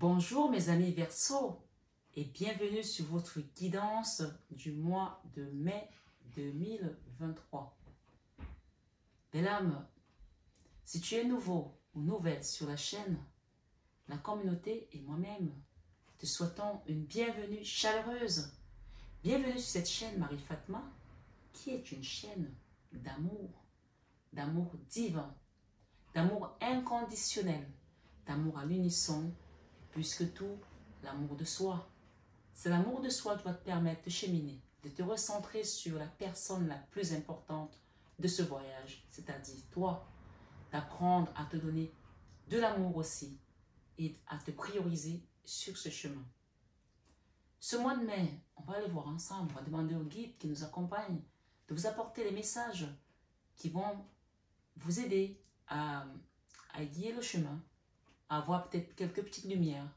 Bonjour mes amis Verseau et bienvenue sur votre guidance du mois de mai 2023. Belle âme, si tu es nouveau ou nouvelle sur la chaîne, la communauté et moi-même te souhaitons une bienvenue chaleureuse. Bienvenue sur cette chaîne Marie Fatma qui est une chaîne d'amour divin, d'amour inconditionnel, d'amour à l'unisson. Plus que tout, l'amour de soi. C'est l'amour de soi qui va te permettre de cheminer, de te recentrer sur la personne la plus importante de ce voyage, c'est-à-dire toi, d'apprendre à te donner de l'amour aussi et à te prioriser sur ce chemin. Ce mois de mai, on va aller voir ensemble, on va demander au guide qui nous accompagne de vous apporter les messages qui vont vous aider à guider le chemin, à avoir peut-être quelques petites lumières.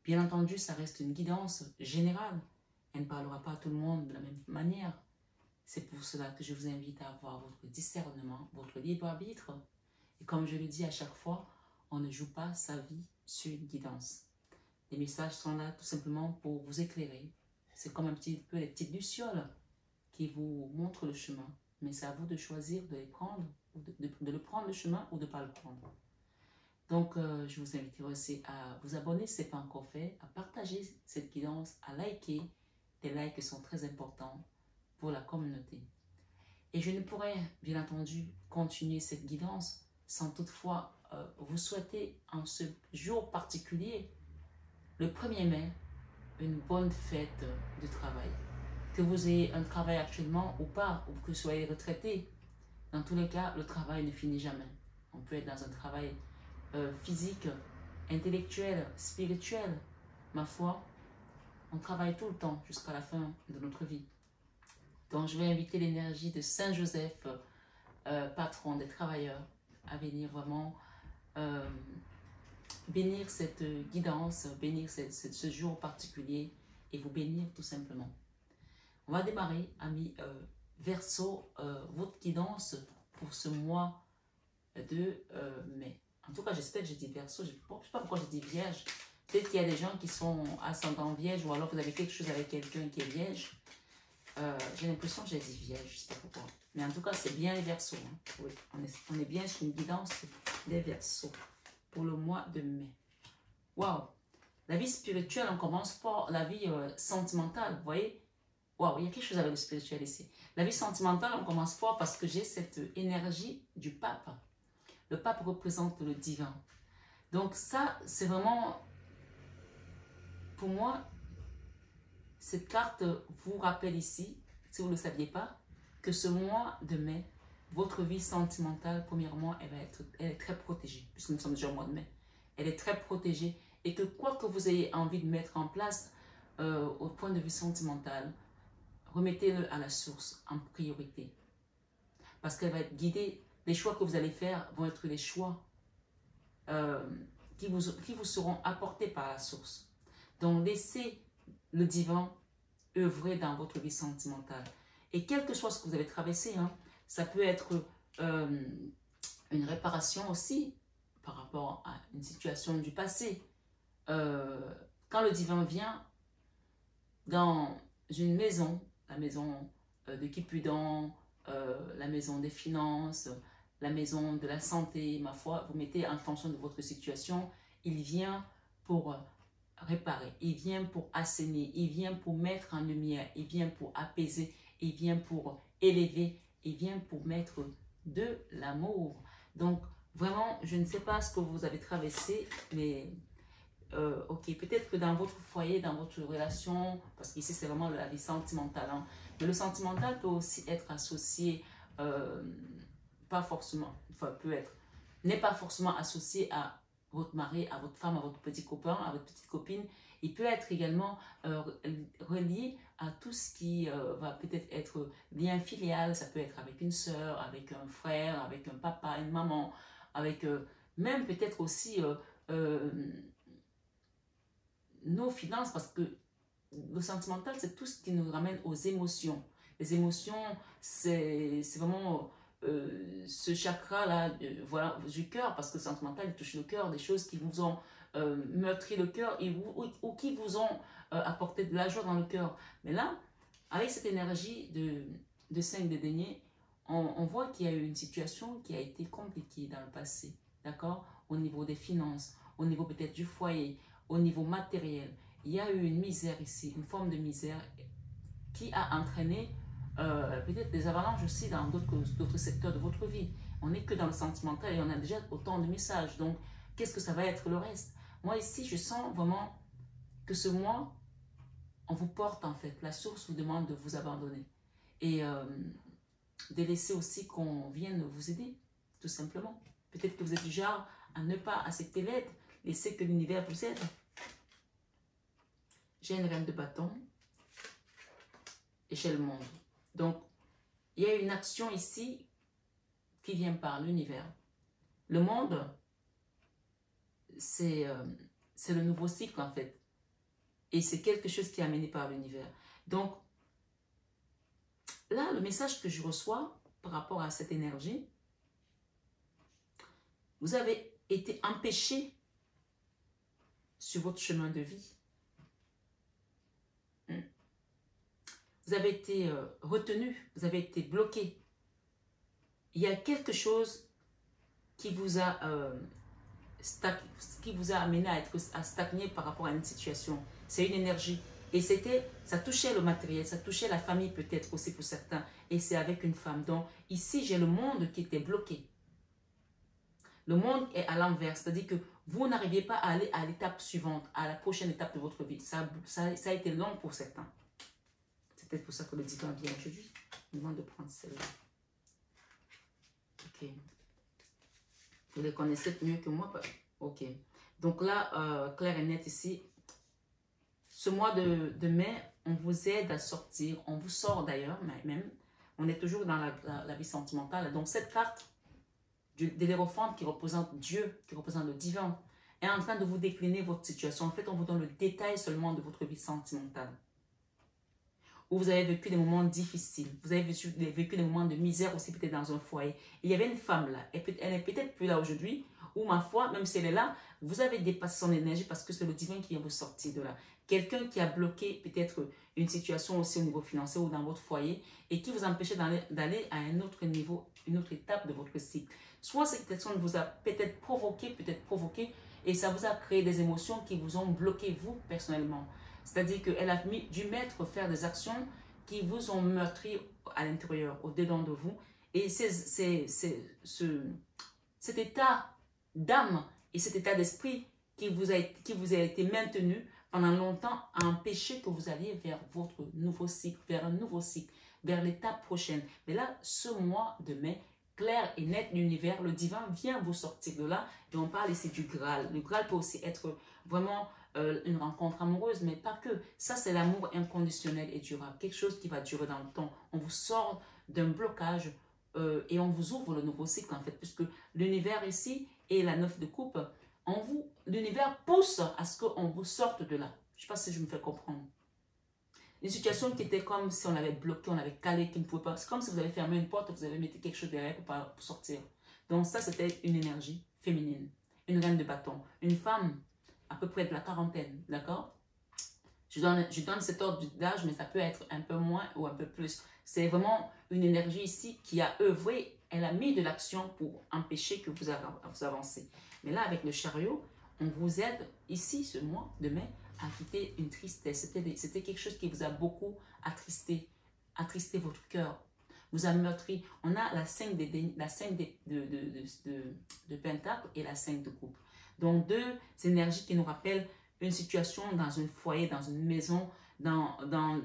Bien entendu, ça reste une guidance générale. Elle ne parlera pas à tout le monde de la même manière. C'est pour cela que je vous invite à avoir votre discernement, votre libre arbitre. Et comme je le dis à chaque fois, on ne joue pas sa vie sur une guidance. Les messages sont là tout simplement pour vous éclairer. C'est comme un petit peu les petites lucioles qui vous montrent le chemin. Mais c'est à vous de choisir de les prendre, de le prendre le chemin ou de ne pas le prendre. Donc, je vous invite aussi à vous abonner si ce n'est pas encore fait, à partager cette guidance, à liker. Les likes sont très importants pour la communauté. Et je ne pourrais, bien entendu, continuer cette guidance sans toutefois vous souhaiter en ce jour particulier, le 1er mai, une bonne fête de travail. Que vous ayez un travail actuellement ou pas, ou que vous soyez retraité, dans tous les cas, le travail ne finit jamais. On peut être dans un travail physique, intellectuel, spirituel. Ma foi, on travaille tout le temps jusqu'à la fin de notre vie. Donc je vais inviter l'énergie de Saint Joseph, patron des travailleurs, à venir vraiment bénir cette guidance, bénir ce jour particulier et vous bénir tout simplement. On va démarrer, amis Verseau, votre guidance pour ce mois de mai. En tout cas, j'espère que j'ai dit Verseau. Je ne sais pas pourquoi j'ai dit Vierge. Peut-être qu'il y a des gens qui sont ascendant Vierge ou alors vous avez quelque chose avec quelqu'un qui est Vierge. J'ai l'impression que j'ai dit Vierge, je ne sais pas pourquoi. Mais en tout cas, c'est bien les Verseaux. Hein. Oui, on est bien sur une guidance des Verseaux pour le mois de mai. Waouh! La vie spirituelle, on commence fort. La vie sentimentale, vous voyez? Waouh, il y a quelque chose avec le spirituel ici. La vie sentimentale, on commence fort parce que j'ai cette énergie du pape. Le pape représente le divin. Donc ça, c'est vraiment, pour moi, cette carte vous rappelle ici, si vous ne le saviez pas, que ce mois de mai, votre vie sentimentale, premièrement, elle est très protégée, puisque nous sommes déjà au mois de mai. Elle est très protégée et que quoi que vous ayez envie de mettre en place au point de vue sentimental, remettez-le à la source en priorité. Parce qu'elle va être guidée. Les choix que vous allez faire vont être les choix qui vous seront apportés par la source. Donc, laissez le divin œuvrer dans votre vie sentimentale. Et quel que soit ce que vous avez traversé, hein, ça peut être une réparation aussi par rapport à une situation du passé. Quand le divin vient dans une maison, la maison de Cupidon, la maison des finances, la maison de la santé, ma foi, vous mettez en fonction de votre situation, il vient pour réparer, il vient pour assainir, il vient pour mettre en lumière, il vient pour apaiser, il vient pour élever, il vient pour mettre de l'amour. Donc, vraiment, je ne sais pas ce que vous avez traversé, mais ok, peut-être que dans votre foyer, dans votre relation, parce qu'ici c'est vraiment la vie sentimentale, hein, mais le sentimental peut aussi être associé, pas forcément, enfin peut être, n'est pas forcément associé à votre mari, à votre femme, à votre petit copain, à votre petite copine. Il peut être également relié à tout ce qui va peut-être être lien filial. Ça peut être avec une sœur, avec un frère, avec un papa, une maman, avec même peut-être aussi nos finances, parce que le sentimental, c'est tout ce qui nous ramène aux émotions. Les émotions, c'est vraiment ce chakra-là voilà, du cœur, parce que le sentimental, il touche le cœur, des choses qui vous ont meurtri le cœur ou qui vous ont apporté de la joie dans le cœur. Mais là, avec cette énergie de 5 de deniers, on voit qu'il y a eu une situation qui a été compliquée dans le passé, d'accord? Au niveau des finances, au niveau peut-être du foyer, au niveau matériel. Il y a eu une misère ici, une forme de misère qui a entraîné peut-être des avalanches aussi dans d'autres secteurs de votre vie. On n'est que dans le sentimental et on a déjà autant de messages. Donc, qu'est-ce que ça va être le reste? Moi ici, je sens vraiment que ce mois, on vous porte en fait. La source vous demande de vous abandonner. Et de laisser aussi qu'on vienne vous aider, tout simplement. Peut-être que vous êtes du genre à ne pas accepter l'aide, laisser que l'univers vous aide. J'ai une reine de bâton et j'ai le monde. Donc, il y a une action ici qui vient par l'univers. Le monde, c'est le nouveau cycle en fait. Et c'est quelque chose qui est amené par l'univers. Donc, là, le message que je reçois par rapport à cette énergie, vous avez été empêché sur votre chemin de vie. Vous avez été retenu, vous avez été bloqué. Il y a quelque chose qui vous a, amené à stagner par rapport à une situation. C'est une énergie. Et ça touchait le matériel, ça touchait la famille peut-être aussi pour certains. Et c'est avec une femme. Donc ici, j'ai le monde qui était bloqué. Le monde est à l'envers, c'est-à-dire que vous n'arriviez pas à aller à l'étape suivante, à la prochaine étape de votre vie. Ça a été long pour certains. C'est peut-être pour ça que le divin vient aujourd'hui. Je me demande de prendre celle-là. Ok. Vous les connaissez mieux que moi. Ok. Donc là, clair et net ici. Ce mois de mai, on vous aide à sortir. On vous sort d'ailleurs, même. On est toujours dans la vie sentimentale. Donc cette carte de l'Hiérophante qui représente Dieu, qui représente le divin, est en train de vous décliner votre situation. En fait, on vous donne le détail seulement de votre vie sentimentale. Où vous avez vécu des moments difficiles. Vous avez vécu des moments de misère aussi peut-être dans un foyer. Et il y avait une femme là. Elle est peut-être plus là aujourd'hui. Ou ma foi, même si elle est là, vous avez dépassé son énergie parce que c'est le divin qui vient vous sortir de là. Quelqu'un qui a bloqué peut-être une situation aussi au niveau financier ou dans votre foyer et qui vous empêchait d'aller à un autre niveau, une autre étape de votre cycle. Soit cette personne vous a peut-être provoqué et ça vous a créé des émotions qui vous ont bloqué vous personnellement. C'est-à-dire qu'elle a dû faire des actions qui vous ont meurtri à l'intérieur, au-dedans de vous. Et cet état d'âme et cet état d'esprit qui vous a été maintenu pendant longtemps a empêché que vous alliez vers votre nouveau cycle, vers un nouveau cycle, vers l'étape prochaine. Mais là, ce mois de mai, clair et net, l'univers, le divin vient vous sortir de là. Et on parle ici du Graal. Le Graal peut aussi être vraiment une rencontre amoureuse, mais pas que. Ça, c'est l'amour inconditionnel et durable. Quelque chose qui va durer dans le temps. On vous sort d'un blocage et on vous ouvre le nouveau cycle, en fait, puisque l'univers ici et la 9 de coupe, l'univers pousse à ce qu'on vous sorte de là. Je ne sais pas si je me fais comprendre. Une situation qui était comme si on avait bloqué, on avait calé, qui ne pouvait pas. C'est comme si vous avez fermé une porte, vous avez mis quelque chose derrière pour sortir. Donc ça, c'était une énergie féminine. Une reine de bâton. Une femme à peu près de la quarantaine, d'accord? Je donne cet ordre d'âge, mais ça peut être un peu moins ou un peu plus. C'est vraiment une énergie ici qui a œuvré. Elle a mis de l'action pour empêcher que vous avancez. Mais là, avec le chariot, on vous aide ici, ce mois de mai, à quitter une tristesse. C'était quelque chose qui vous a beaucoup attristé votre cœur, vous a meurtri. On a la 5 de pentacle et la 5 de coupe. Donc, deux énergies qui nous rappellent une situation dans un foyer, dans une maison, dans un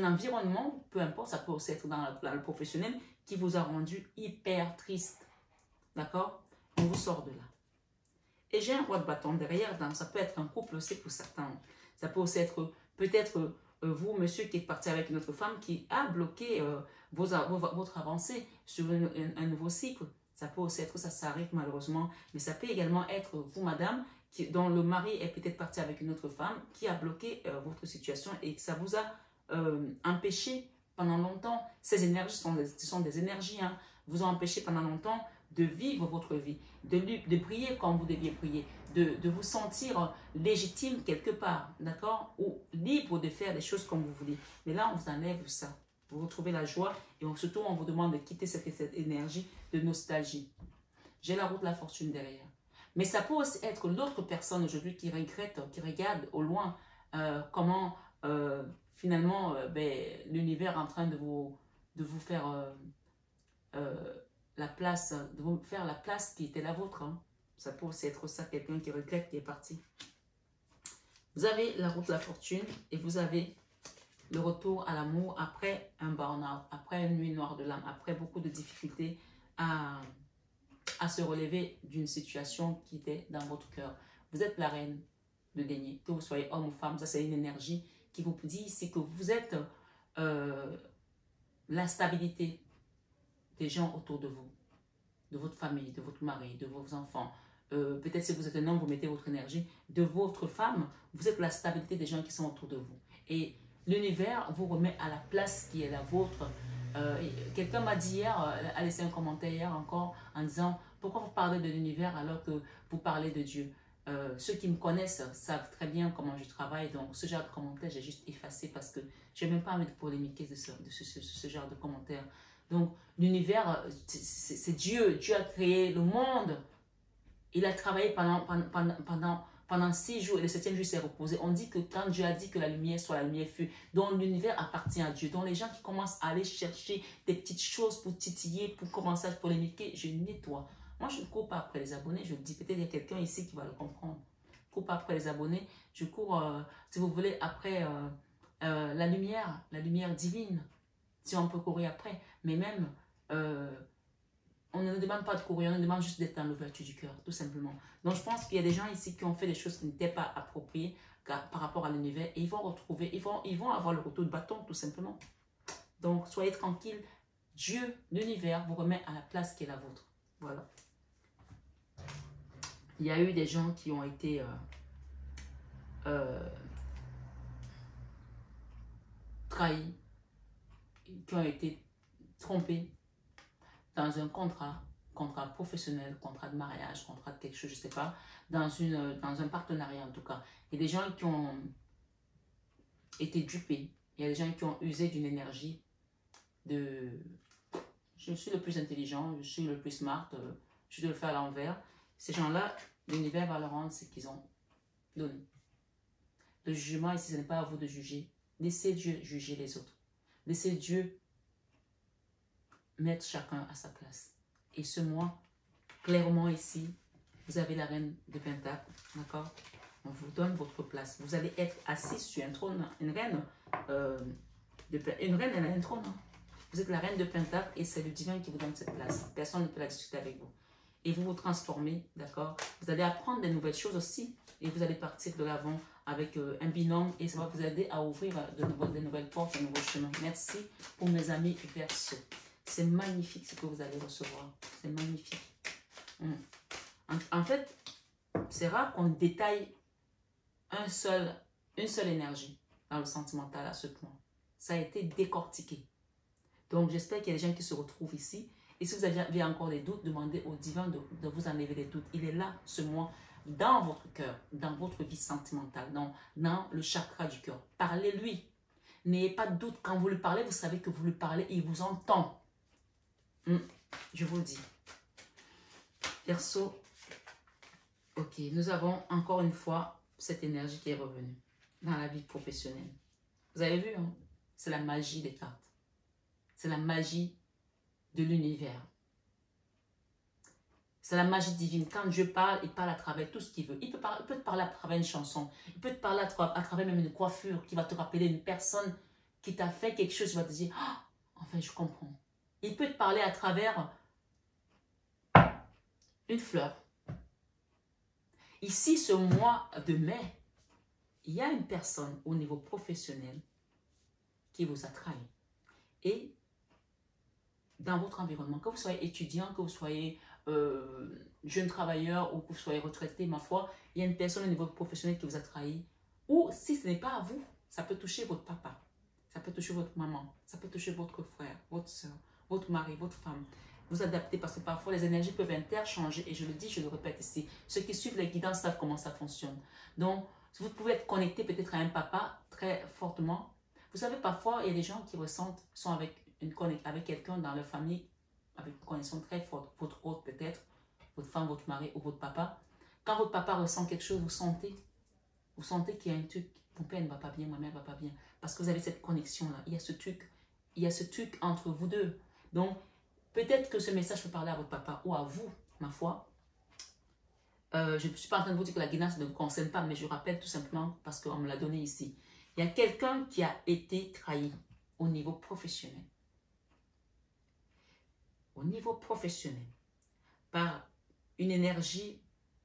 environnement, peu importe, ça peut aussi être dans le professionnel, qui vous a rendu hyper triste. D'accord? On vous sort de là. Et j'ai un roi de bâton derrière, donc ça peut être un couple aussi pour certains. Ça peut aussi être peut-être vous, monsieur, qui êtes parti avec une autre femme qui a bloqué votre avancée sur un nouveau cycle. Ça peut aussi être ça arrive malheureusement. Mais ça peut également être vous, madame, dont le mari est peut-être parti avec une autre femme qui a bloqué votre situation et que ça vous a empêché pendant longtemps. Ces énergies ce sont des énergies, hein, vous ont empêché pendant longtemps de vivre votre vie, de prier comme vous deviez prier, de vous sentir légitime quelque part, d'accord? Ou libre de faire les choses comme vous voulez. Mais là, on vous enlève ça. Vous retrouvez la joie et surtout, on vous demande de quitter cette énergie de nostalgie. J'ai la route de la fortune derrière. Mais ça peut aussi être l'autre personne aujourd'hui qui regrette, qui regarde au loin comment finalement l'univers est en train de vous faire la place, de vous faire la place qui était la vôtre. Hein. Ça peut aussi être ça, quelqu'un qui regrette, qui est parti. Vous avez la route de la fortune et vous avez le retour à l'amour après un burn-out, après une nuit noire de l'âme, après beaucoup de difficultés à se relever d'une situation qui était dans votre cœur. Vous êtes la reine de denier, que vous soyez homme ou femme, ça c'est une énergie qui vous dit ici que vous êtes la stabilité des gens autour de vous, de votre famille, de votre mari, de vos enfants. Peut-être si vous êtes un homme, vous mettez votre énergie. De votre femme, vous êtes la stabilité des gens qui sont autour de vous. Et l'univers vous remet à la place qui est la vôtre. Quelqu'un m'a dit hier, a laissé un commentaire hier encore en disant « Pourquoi vous parlez de l'univers alors que vous parlez de Dieu ?» Ceux qui me connaissent savent très bien comment je travaille. Donc ce genre de commentaire, j'ai juste effacé parce que je n'ai même pas envie de polémiquer de ce genre de commentaires. Donc l'univers, c'est Dieu. Dieu a créé le monde. Il a travaillé pendant 6 jours et le 7e jour s'est reposé. On dit que quand Dieu a dit que la lumière soit, la lumière fut. Donc l'univers appartient à Dieu. Donc les gens qui commencent à aller chercher des petites choses pour titiller, pour commencer à polémiquer, je nettoie. Moi, je ne cours pas après les abonnés. Je le dis, peut-être il y a quelqu'un ici qui va le comprendre. Je ne cours pas après les abonnés. Je cours, si vous voulez, après la lumière divine. Si on peut courir après. Mais même... on ne nous demande pas de courir, on nous demande juste d'être dans l'ouverture du cœur, tout simplement. Donc, je pense qu'il y a des gens ici qui ont fait des choses qui n'étaient pas appropriées par rapport à l'univers et ils vont retrouver, ils vont avoir le retour de bâton, tout simplement. Donc, soyez tranquilles. Dieu, l'univers, vous remet à la place qui est la vôtre. Voilà. Il y a eu des gens qui ont été trahis, qui ont été trompés dans un contrat professionnel, contrat de mariage, contrat de quelque chose, je ne sais pas, dans un partenariat en tout cas. Il y a des gens qui ont été dupés. Il y a des gens qui ont usé d'une énergie de « je suis le plus intelligent, je suis le plus smart, je dois le faire à l'envers ». Ces gens-là, l'univers va leur rendre ce qu'ils ont donné. Le jugement ici, ce n'est pas à vous de juger. Laissez Dieu juger les autres. Laissez Dieu mettre chacun à sa place. Et ce mois, clairement ici, vous avez la reine de Pentacle, d'accord? On vous donne votre place. Vous allez être assis sur un trône, une reine, elle a un trône. Hein? Vous êtes la reine de Pentacle et c'est le divin qui vous donne cette place. Personne ne peut la discuter avec vous. Et vous vous transformez, d'accord? Vous allez apprendre des nouvelles choses aussi et vous allez partir de l'avant avec un binôme et ça va vous aider à ouvrir de nouvelles portes, de nouveaux chemins. Merci pour mes amis Verseau. C'est magnifique ce que vous allez recevoir. C'est magnifique. En fait, c'est rare qu'on détaille une seule énergie dans le sentimental à ce point. Ça a été décortiqué. Donc, j'espère qu'il y a des gens qui se retrouvent ici. Et si vous avez encore des doutes, demandez au divin de vous enlever les doutes. Il est là ce mois dans votre cœur, dans votre vie sentimentale, dans le chakra du cœur. Parlez-lui. N'ayez pas de doute. Quand vous lui parlez, vous savez que vous lui parlez et il vous entend. Je vous le dis. Verseau, ok, nous avons encore une fois cette énergie qui est revenue dans la vie professionnelle. Vous avez vu, hein? C'est la magie des cartes. C'est la magie de l'univers. C'est la magie divine. Quand Dieu parle, il parle à travers tout ce qu'il veut. Il peut te parler à travers une chanson. Il peut te parler à travers même une coiffure qui va te rappeler une personne qui t'a fait quelque chose. Tu vas te dire, oh, enfin, je comprends. Il peut te parler à travers une fleur. Ici, ce mois de mai, il y a une personne au niveau professionnel qui vous a trahi. Et dans votre environnement, que vous soyez étudiant, que vous soyez jeune travailleur ou que vous soyez retraité, ma foi, il y a une personne au niveau professionnel qui vous a trahi. Ou si ce n'est pas à vous, ça peut toucher votre papa, ça peut toucher votre maman, ça peut toucher votre frère, votre soeur, votre mari, votre femme. vous adapter parce que parfois les énergies peuvent interchanger et je le dis, je le répète ici. Ceux qui suivent les guidances savent comment ça fonctionne. Donc, vous pouvez être connecté peut-être à un papa très fortement. Vous savez, parfois, il y a des gens qui ressentent, sont avec quelqu'un dans leur famille, avec une connexion très forte, votre hôte peut-être, votre femme, votre mari ou votre papa. Quand votre papa ressent quelque chose, vous sentez qu'il y a un truc, mon père ne va pas bien, ma mère ne va pas bien. Parce que vous avez cette connexion-là, il y a ce truc entre vous deux. Donc, peut-être que ce message peut parler à votre papa ou à vous, ma foi. Je ne suis pas en train de vous dire que la guidance ne vous concerne pas, mais je rappelle tout simplement parce qu'on me l'a donné ici. Il y a quelqu'un qui a été trahi au niveau professionnel. Au niveau professionnel. Par une énergie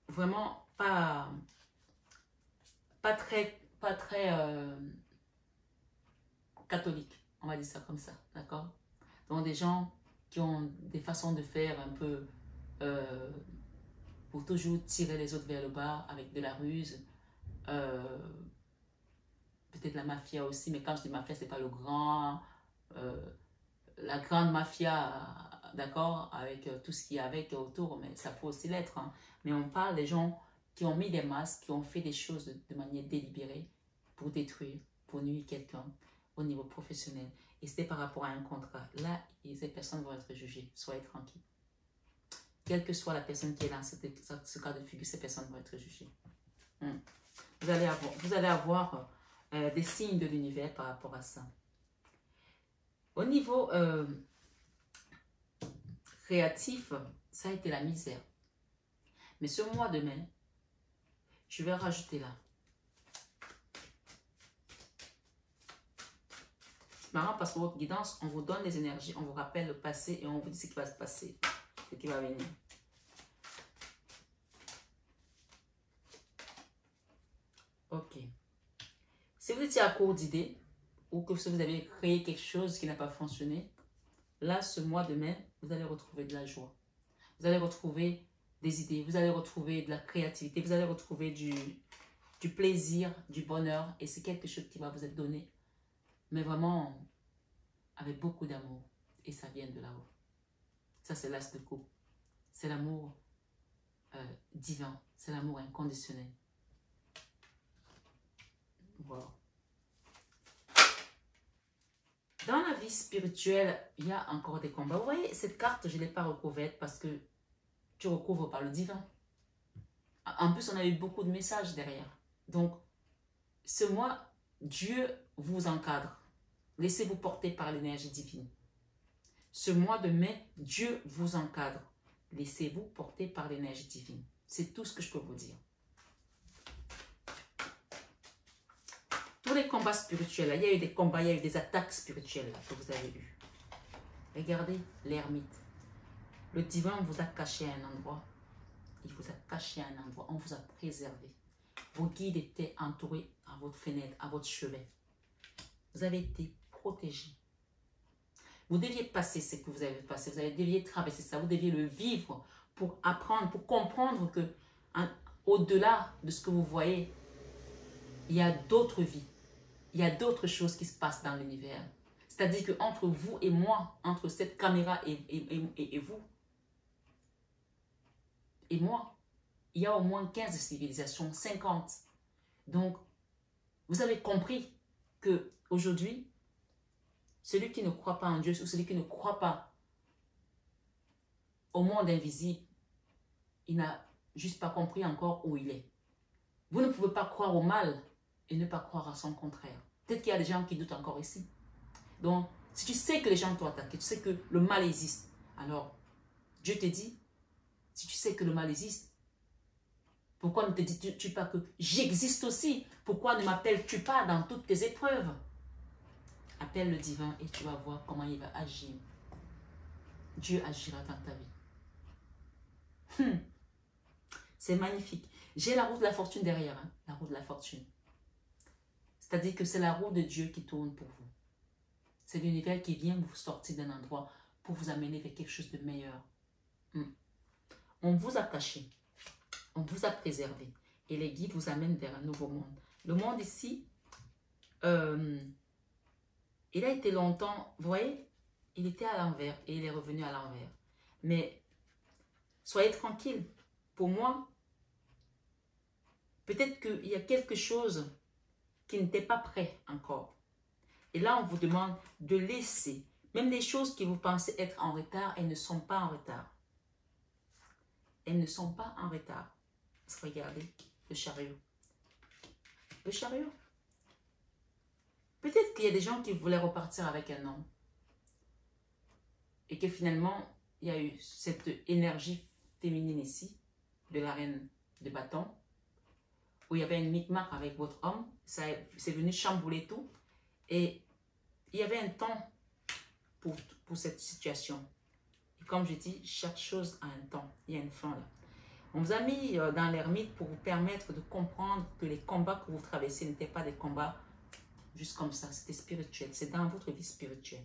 vraiment pas très catholique. On va dire ça comme ça, d'accord? Donc des gens qui ont des façons de faire un peu pour toujours tirer les autres vers le bas avec de la ruse. Peut-être la mafia aussi, mais quand je dis mafia, c'est pas le grand, la grande mafia, d'accord, avec tout ce qu'il y a avec autour, mais ça peut aussi l'être. Hein. Mais on parle des gens qui ont mis des masques, qui ont fait des choses de manière délibérée pour détruire, pour nuire quelqu'un au niveau professionnel. Et c'était par rapport à un contrat. Là, ces personnes vont être jugées. Soyez tranquilles. Quelle que soit la personne qui est dans ce cas de figure, ces personnes vont être jugées. Vous allez avoir des signes de l'univers par rapport à ça. Au niveau créatif, ça a été la misère. Mais ce mois de mai, je vais rajouter là. C'est marrant parce que votre guidance, on vous donne des énergies, on vous rappelle le passé et on vous dit ce qui va se passer, ce qui va venir. Ok. Si vous étiez à court d'idées ou que vous avez créé quelque chose qui n'a pas fonctionné, là, ce mois de mai, vous allez retrouver de la joie. Vous allez retrouver des idées, vous allez retrouver de la créativité, vous allez retrouver du plaisir, du bonheur. Et c'est quelque chose qui va vous être donné, mais vraiment avec beaucoup d'amour. Et ça vient de là-haut. Ça, c'est l'as de coupe. C'est l'amour divin. C'est l'amour inconditionnel. Voilà. Dans la vie spirituelle, il y a encore des combats. Vous voyez, cette carte, je ne l'ai pas recouverte parce que tu recouvres par le divin. En plus, on a eu beaucoup de messages derrière. Donc, ce mois, Dieu vous encadre. Laissez-vous porter par l'énergie divine. Ce mois de mai, Dieu vous encadre. Laissez-vous porter par l'énergie divine. C'est tout ce que je peux vous dire. Tous les combats spirituels, il y a eu des combats, il y a eu des attaques spirituelles que vous avez eues. Regardez l'ermite. Le divin vous a caché à un endroit. Il vous a caché à un endroit. On vous a préservé. Vos guides étaient entourés à votre fenêtre, à votre chevet. Vous avez été protégés. Vous deviez passer ce que vous avez passé. Vous deviez traverser ça. Vous deviez le vivre pour apprendre, pour comprendre que au-delà de ce que vous voyez, il y a d'autres vies. Il y a d'autres choses qui se passent dans l'univers. C'est-à-dire qu'entre vous et moi, entre cette caméra et vous, et moi, il y a au moins 15 civilisations, 50. Donc, vous avez compris qu'aujourd'hui, celui qui ne croit pas en Dieu ou celui qui ne croit pas au monde invisible, il n'a juste pas compris encore où il est. Vous ne pouvez pas croire au mal et ne pas croire à son contraire. Peut-être qu'il y a des gens qui doutent encore ici. Donc, si tu sais que les gens t'ont attaqué, tu sais que le mal existe, alors Dieu te dit, si tu sais que le mal existe, pourquoi ne te dis-tu pas que j'existe aussi? Pourquoi ne m'appelles-tu pas dans toutes tes épreuves? Appelle le divin et tu vas voir comment il va agir. Dieu agira dans ta vie. C'est magnifique. J'ai la roue de la fortune derrière, hein, la roue de la fortune. C'est-à-dire que c'est la roue de Dieu qui tourne pour vous. C'est l'univers qui vient vous sortir d'un endroit pour vous amener vers quelque chose de meilleur. On vous a caché, on vous a préservé et les guides vous amènent vers un nouveau monde. Le monde ici, il a été longtemps, vous voyez, il était à l'envers et il est revenu à l'envers. Mais soyez tranquille. Pour moi, peut-être qu'il y a quelque chose qui n'était pas prêt encore. Et là, on vous demande de laisser. Même les choses qui vous pensez être en retard, elles ne sont pas en retard. Elles ne sont pas en retard. Regardez, le chariot. Le chariot. Peut-être qu'il y a des gens qui voulaient repartir avec un homme. Et que finalement, il y a eu cette énergie féminine ici, de la reine de bâton, où il y avait un micmac avec votre homme. C'est venu chambouler tout. Et il y avait un temps pour cette situation. Et comme je dis, chaque chose a un temps. Il y a une fin là. On vous a mis dans l'ermite pour vous permettre de comprendre que les combats que vous traversez n'étaient pas des combats juste comme ça. C'était spirituel. C'est dans votre vie spirituelle.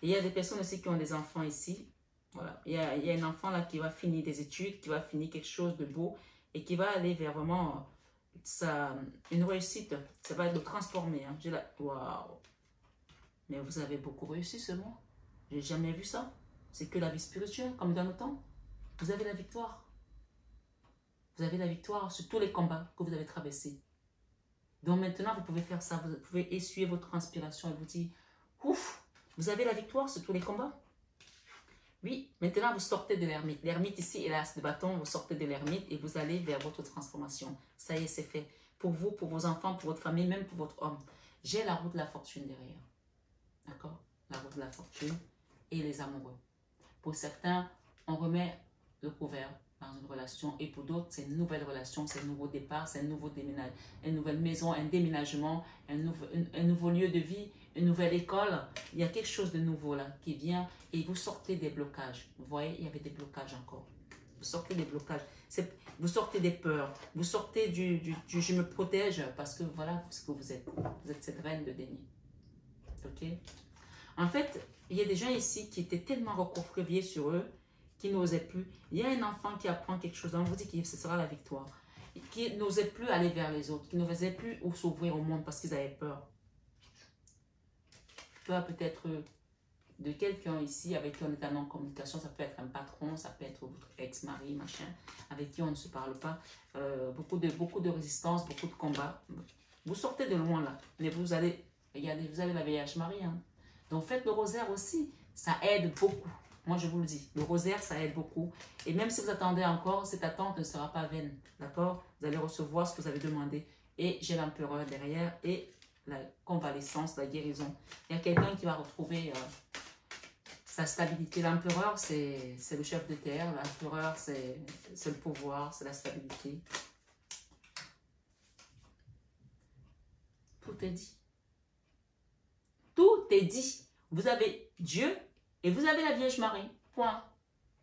Et il y a des personnes aussi qui ont des enfants ici. Voilà. Il y a un enfant là qui va finir des études, qui va finir quelque chose de beau et qui va aller vers vraiment une réussite. Ça va le transformer. Hein. Waouh! Mais vous avez beaucoup réussi ce mois. J'ai jamais vu ça. C'est que la vie spirituelle, comme dans le temps. Vous avez la victoire. Vous avez la victoire sur tous les combats que vous avez traversés. Donc maintenant, vous pouvez faire ça. Vous pouvez essuyer votre transpiration et vous dire, ouf, vous avez la victoire sur tous les combats. Oui, maintenant vous sortez de l'ermite. L'ermite ici est l'as de bâton. Vous sortez de l'ermite et vous allez vers votre transformation. Ça y est, c'est fait. Pour vous, pour vos enfants, pour votre famille, même pour votre homme. J'ai la roue de la fortune derrière. D'accord? La roue de la fortune et les amoureux. Pour certains, on remet le couvert dans une relation et pour d'autres, c'est une nouvelle relation, c'est un nouveau départ, c'est un nouveau déménagement, une nouvelle maison, un déménagement, un nouveau lieu de vie, une nouvelle école. Il y a quelque chose de nouveau là qui vient et vous sortez des blocages. Vous voyez, il y avait des blocages encore. Vous sortez des blocages. Vous sortez des peurs. Vous sortez du je me protège parce que voilà ce que vous êtes. Vous êtes cette reine de déni. Ok? En fait, il y a des gens ici qui étaient tellement recroquevillés sur eux qui n'osaient plus. Il y a un enfant qui apprend quelque chose, on vous dit que ce sera la victoire. Qui n'osait plus aller vers les autres, qui n'osait plus s'ouvrir au monde parce qu'ils avaient peur. Peur peut-être de quelqu'un ici avec qui on est en communication, ça peut être un patron, ça peut être votre ex-mari, machin, avec qui on ne se parle pas. Beaucoup de résistance, beaucoup de combats. Vous sortez de loin là, mais vous allez, regardez, vous avez la Vierge Marie. Hein. Donc faites le rosaire aussi, ça aide beaucoup. Moi, je vous le dis, le rosaire, ça aide beaucoup. Et même si vous attendez encore, cette attente ne sera pas vaine. D'accord? Vous allez recevoir ce que vous avez demandé. Et j'ai l'empereur derrière et la convalescence, la guérison. Il y a quelqu'un qui va retrouver sa stabilité. L'empereur, c'est le chef de terre. L'empereur, c'est le pouvoir, c'est la stabilité. Tout est dit. Tout est dit. Vous avez Dieu. Et vous avez la Vierge Marie, point.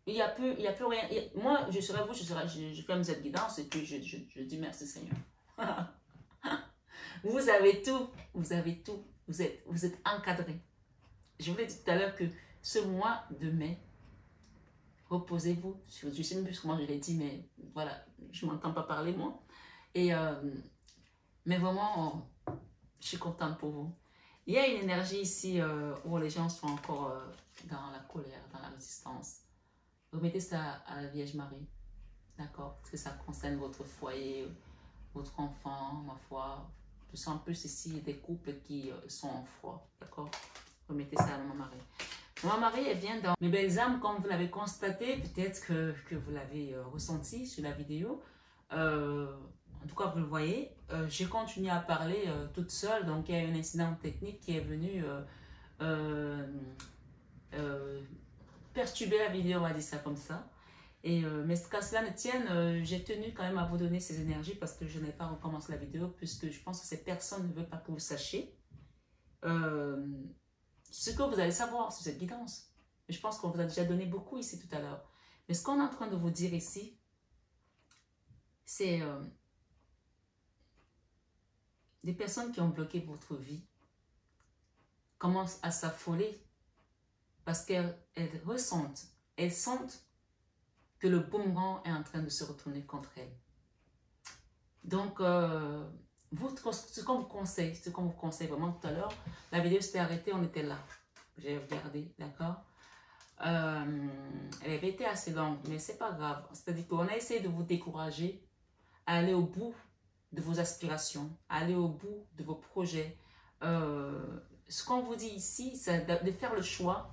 Il n'y a plus rien. Moi, je serai vous, je ferme cette guidance et puis je dis merci Seigneur. Vous avez tout, vous avez tout. Vous êtes encadré. Je vous l'ai dit tout à l'heure que ce mois de mai, reposez-vous. Je ne sais même plus comment je l'ai dit, mais voilà, je ne m'entends pas parler moi. Et, mais vraiment, je suis contente pour vous. Il y a une énergie ici où les gens sont encore dans la colère, dans la résistance. Remettez ça à la Vierge Marie. D'accord? Parce que ça concerne votre foyer, votre enfant, ma foi. Je sens plus ici des couples qui sont en froid. D'accord? Remettez ça à Maman Marie. Maman Marie, elle vient dans mes belles âmes, comme vous l'avez constaté. Peut-être que vous l'avez ressenti sur la vidéo. En tout cas, vous le voyez, j'ai continué à parler toute seule. Donc, il y a eu un incident technique qui est venu perturber la vidéo, on va dire ça comme ça. Et, mais qu'à cela ne tienne, j'ai tenu quand même à vous donner ces énergies parce que je n'ai pas recommencé la vidéo puisque je pense que ces personnes ne veulent pas que vous sachiez ce que vous allez savoir sur cette guidance. Je pense qu'on vous a déjà donné beaucoup ici tout à l'heure. Mais ce qu'on est en train de vous dire ici, c'est... des personnes qui ont bloqué votre vie commencent à s'affoler parce qu'elles ressentent, elles sentent que le boomerang est en train de se retourner contre elles. Donc, ce qu'on vous conseille vraiment tout à l'heure, la vidéo s'était arrêtée, on était là. J'ai regardé, d'accord? Elle avait été assez longue, mais c'est pas grave. C'est-à-dire qu'on a essayé de vous décourager à aller au bout de vos aspirations, à aller au bout de vos projets. Ce qu'on vous dit ici, c'est de faire le choix,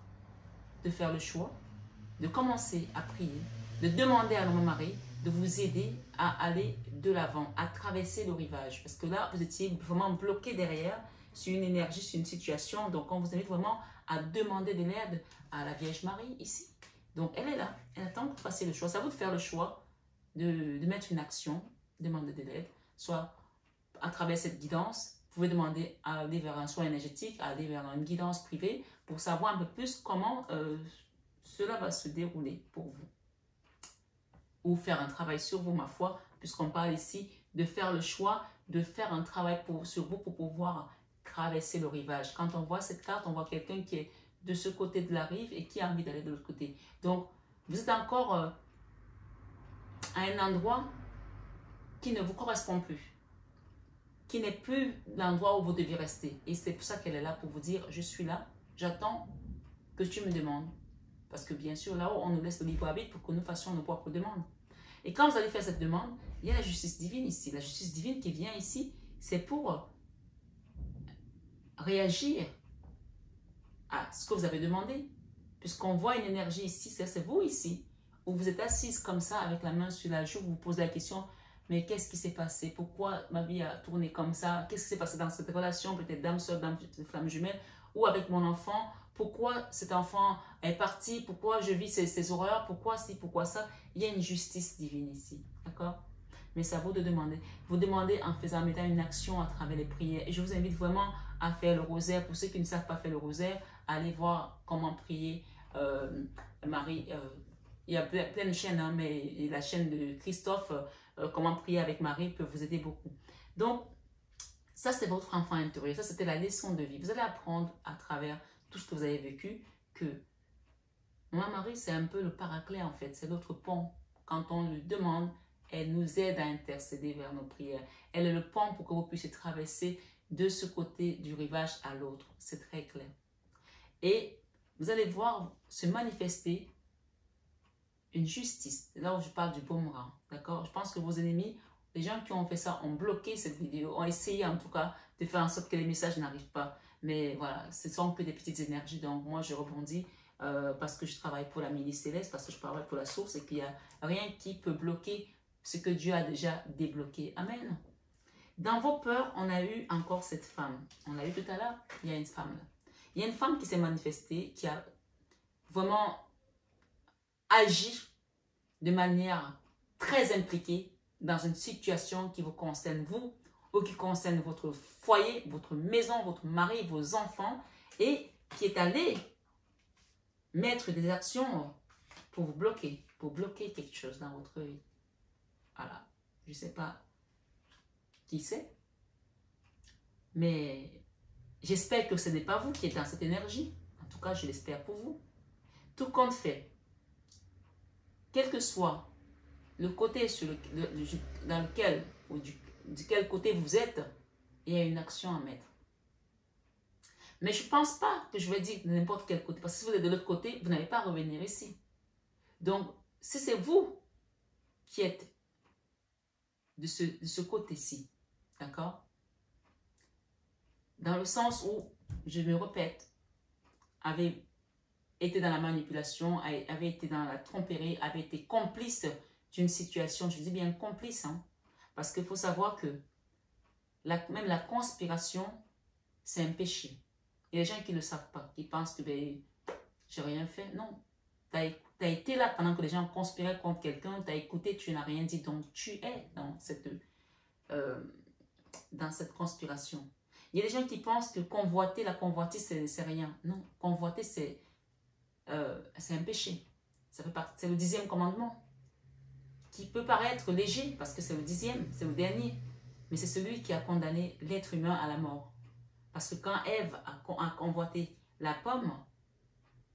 de commencer à prier, de demander à notre mari de vous aider à aller de l'avant, à traverser le rivage. Parce que là, vous étiez vraiment bloqué derrière sur une énergie, sur une situation. Donc, on vous invite vraiment à demander de l'aide à la Vierge Marie ici. Donc, elle est là. Elle attend que vous fassiez le choix. C'est à vous de faire le choix de mettre une action, demander de l'aide, soit à travers cette guidance. Vous pouvez demander à aller vers un soin énergétique, à aller vers une guidance privée pour savoir un peu plus comment cela va se dérouler pour vous. Ou faire un travail sur vous, ma foi, puisqu'on parle ici de faire le choix, de faire un travail sur vous pour pouvoir traverser le rivage. Quand on voit cette carte, on voit quelqu'un qui est de ce côté de la rive et qui a envie d'aller de l'autre côté. Donc, vous êtes encore à un endroit qui ne vous correspond plus, qui n'est plus l'endroit où vous devez rester. Et c'est pour ça qu'elle est là, pour vous dire, je suis là, j'attends que tu me demandes. Parce que bien sûr, là-haut, on nous laisse le libre arbitre pour que nous fassions nos propres demandes. Et quand vous allez faire cette demande, il y a la justice divine ici. La justice divine qui vient ici, c'est pour réagir à ce que vous avez demandé. Puisqu'on voit une énergie ici, c'est vous ici, où vous êtes assise comme ça, avec la main sur la joue, vous vous posez la question, mais qu'est-ce qui s'est passé? Pourquoi ma vie a tourné comme ça? Qu'est-ce qui s'est passé dans cette relation, peut-être d'âme sœur, d'âme flamme jumelle, ou avec mon enfant? Pourquoi cet enfant est parti? Pourquoi je vis ces horreurs? Pourquoi ci, pourquoi ça? Il y a une justice divine ici, d'accord? Mais c'est à vous de demander. Vous demandez en mettant une action à travers les prières. Et je vous invite vraiment à faire le rosaire. Pour ceux qui ne savent pas faire le rosaire, allez voir comment prier Marie. Il y a plein de chaînes, hein, mais la chaîne de Christophe, comment prier avec Marie, peut vous aider beaucoup. Donc, ça c'est votre enfant intérieur. Ça c'était la leçon de vie. Vous allez apprendre à travers tout ce que vous avez vécu que Marie, c'est un peu le paraclet en fait. C'est notre pont. Quand on lui demande, elle nous aide à intercéder vers nos prières. Elle est le pont pour que vous puissiez traverser de ce côté du rivage à l'autre. C'est très clair. Et vous allez voir se manifester une justice. Là où je parle du boomerang, d'accord? Je pense que vos ennemis, les gens qui ont fait ça, ont bloqué cette vidéo, ont essayé en tout cas de faire en sorte que les messages n'arrivent pas. Mais voilà, ce sont que des petites énergies. Donc moi, je rebondis parce que je travaille pour la milice céleste, parce que je travaille pour la source et qu'il n'y a rien qui peut bloquer ce que Dieu a déjà débloqué. Amen. Dans vos peurs, on a eu encore cette femme. On l'a eu tout à l'heure, il y a une femme là. Il y a une femme qui s'est manifestée, qui a vraiment agi de manière très impliquée dans une situation qui vous concerne vous ou qui concerne votre foyer, votre maison, votre mari, vos enfants et qui est allée mettre des actions pour vous bloquer, pour bloquer quelque chose dans votre vie. Voilà, je ne sais pas qui c'est, mais j'espère que ce n'est pas vous qui êtes dans cette énergie. En tout cas, je l'espère pour vous. Tout compte fait, quel que soit le côté dans lequel ou duquel côté vous êtes, il y a une action à mettre. Mais je ne pense pas que je vais dire de n'importe quel côté, parce que si vous êtes de l'autre côté, vous n'allez pas revenir ici. Donc, si c'est vous qui êtes de ce côté-ci, d'accord? Dans le sens où, je me répète, avait été dans la manipulation, avait été dans la tromperie, avait été complice d'une situation, je dis bien complice, hein, parce qu'il faut savoir que même la conspiration, c'est un péché. Il y a des gens qui ne le savent pas, qui pensent que ben, j'ai rien fait. Non, tu as été là pendant que les gens conspiraient contre quelqu'un, tu as écouté, tu n'as rien dit, donc tu es dans cette conspiration. Il y a des gens qui pensent que convoiter, la convoitise, c'est rien. Non, convoiter, c'est un péché. Ça fait partie, c'est le 10e commandement, qui peut paraître léger, parce que c'est le 10e, c'est le dernier. Mais c'est celui qui a condamné l'être humain à la mort. Parce que quand Ève a convoité la pomme,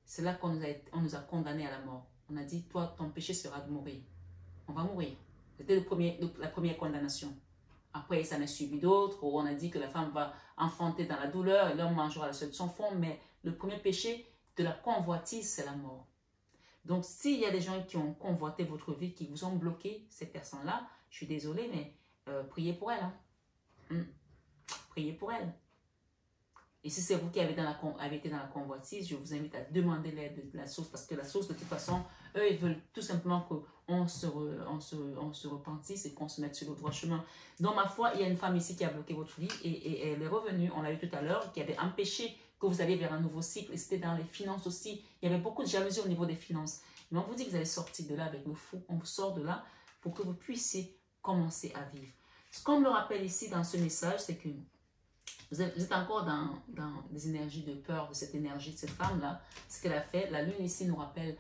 c'est là qu'on nous a condamnés à la mort. On a dit, toi, ton péché sera de mourir. On va mourir. C'était la première condamnation. Après, ça en a suivi d'autres, où on a dit que la femme va enfanter dans la douleur et l'homme mangera la seule de son fond. Mais le premier péché de la convoitise, c'est la mort. Donc, s'il y a des gens qui ont convoité votre vie, qui vous ont bloqué, ces personnes-là, je suis désolée, mais priez pour elles. Hein. Priez pour elles. Et si c'est vous qui avez été dans la convoitise, je vous invite à demander l'aide de la source, parce que la source, de toute façon, eux, ils veulent tout simplement qu'on se repentisse et qu'on se mette sur le droit chemin. Dans ma foi, il y a une femme ici qui a bloqué votre vie et elle est revenue, on l'a eu tout à l'heure, qui avait empêché que vous alliez vers un nouveau cycle. Et c'était dans les finances aussi. Il y avait beaucoup de jalousie au niveau des finances. Mais on vous dit que vous allez sortir de là avec le fou. On vous sort de là pour que vous puissiez commencer à vivre. Ce qu'on me rappelle ici dans ce message, c'est que vous êtes encore dans des énergies de peur, de cette énergie de cette femme-là. Ce qu'elle a fait, la lune ici nous rappelle,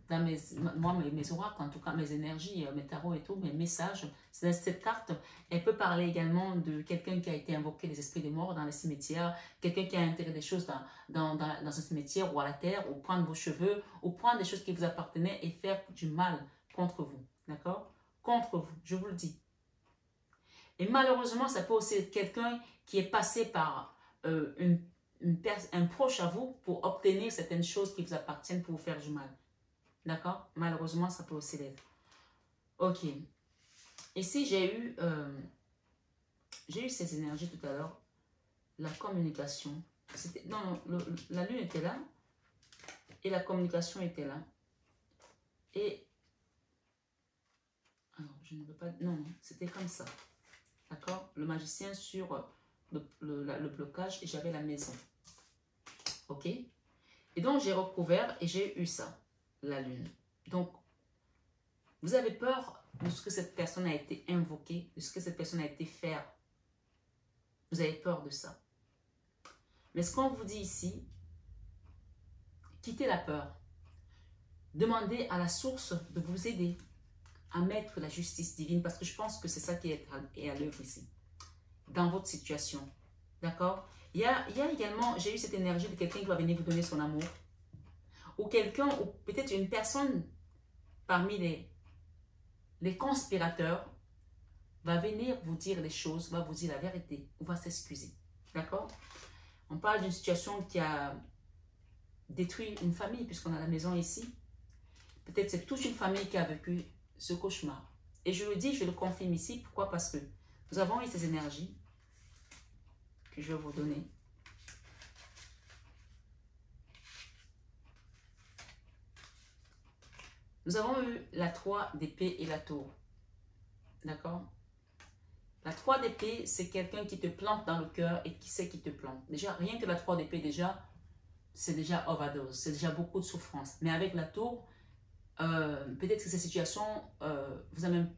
dans mes oracles, en tout cas mes énergies, mes tarots et tout, mes messages, cette carte, elle peut parler également de quelqu'un qui a été invoqué des esprits des morts dans les cimetières, quelqu'un qui a enterré des choses dans un cimetière ou à la terre, ou prendre vos cheveux, ou prendre des choses qui vous appartenaient et faire du mal contre vous, d'accord? Contre vous, je vous le dis. Et malheureusement, ça peut aussi être quelqu'un qui est passé par un proche à vous pour obtenir certaines choses qui vous appartiennent pour vous faire du mal. D'accord? Malheureusement, ça peut aussi l'être. Ok. Ici, j'ai eu ces énergies tout à l'heure. La communication. Non, la lune était là. Et la communication était là. Et... Alors, je ne veux pas... Non, non, c'était comme ça. D'accord? Le magicien sur le blocage et j'avais la maison. Ok? Et donc, j'ai recouvert et j'ai eu ça, la lune. Donc, vous avez peur de ce que cette personne a été invoquée, de ce que cette personne a été faire. Vous avez peur de ça. Mais ce qu'on vous dit ici, quittez la peur. Demandez à la source de vous aider à mettre la justice divine, parce que je pense que c'est ça qui est à l'œuvre ici, dans votre situation. D'accord? Il y a également, j'ai eu cette énergie de quelqu'un qui va venir vous donner son amour, ou quelqu'un, ou peut-être une personne parmi les conspirateurs va venir vous dire les choses, va vous dire la vérité, ou va s'excuser. D'accord? On parle d'une situation qui a détruit une famille, puisqu'on a la maison ici. Peut-être c'est toute une famille qui a vécu ce cauchemar. Et je le dis, je le confirme ici. Pourquoi? Parce que nous avons eu ces énergies que je vais vous donner. Nous avons eu la 3 d'épée et la tour. D'accord? La 3 d'épée, c'est quelqu'un qui te plante dans le cœur et qui sait qui te plante. Déjà, rien que la 3 d'épée, déjà, c'est déjà overdose. C'est déjà beaucoup de souffrance. Mais avec la tour, peut-être que cette situation vous a même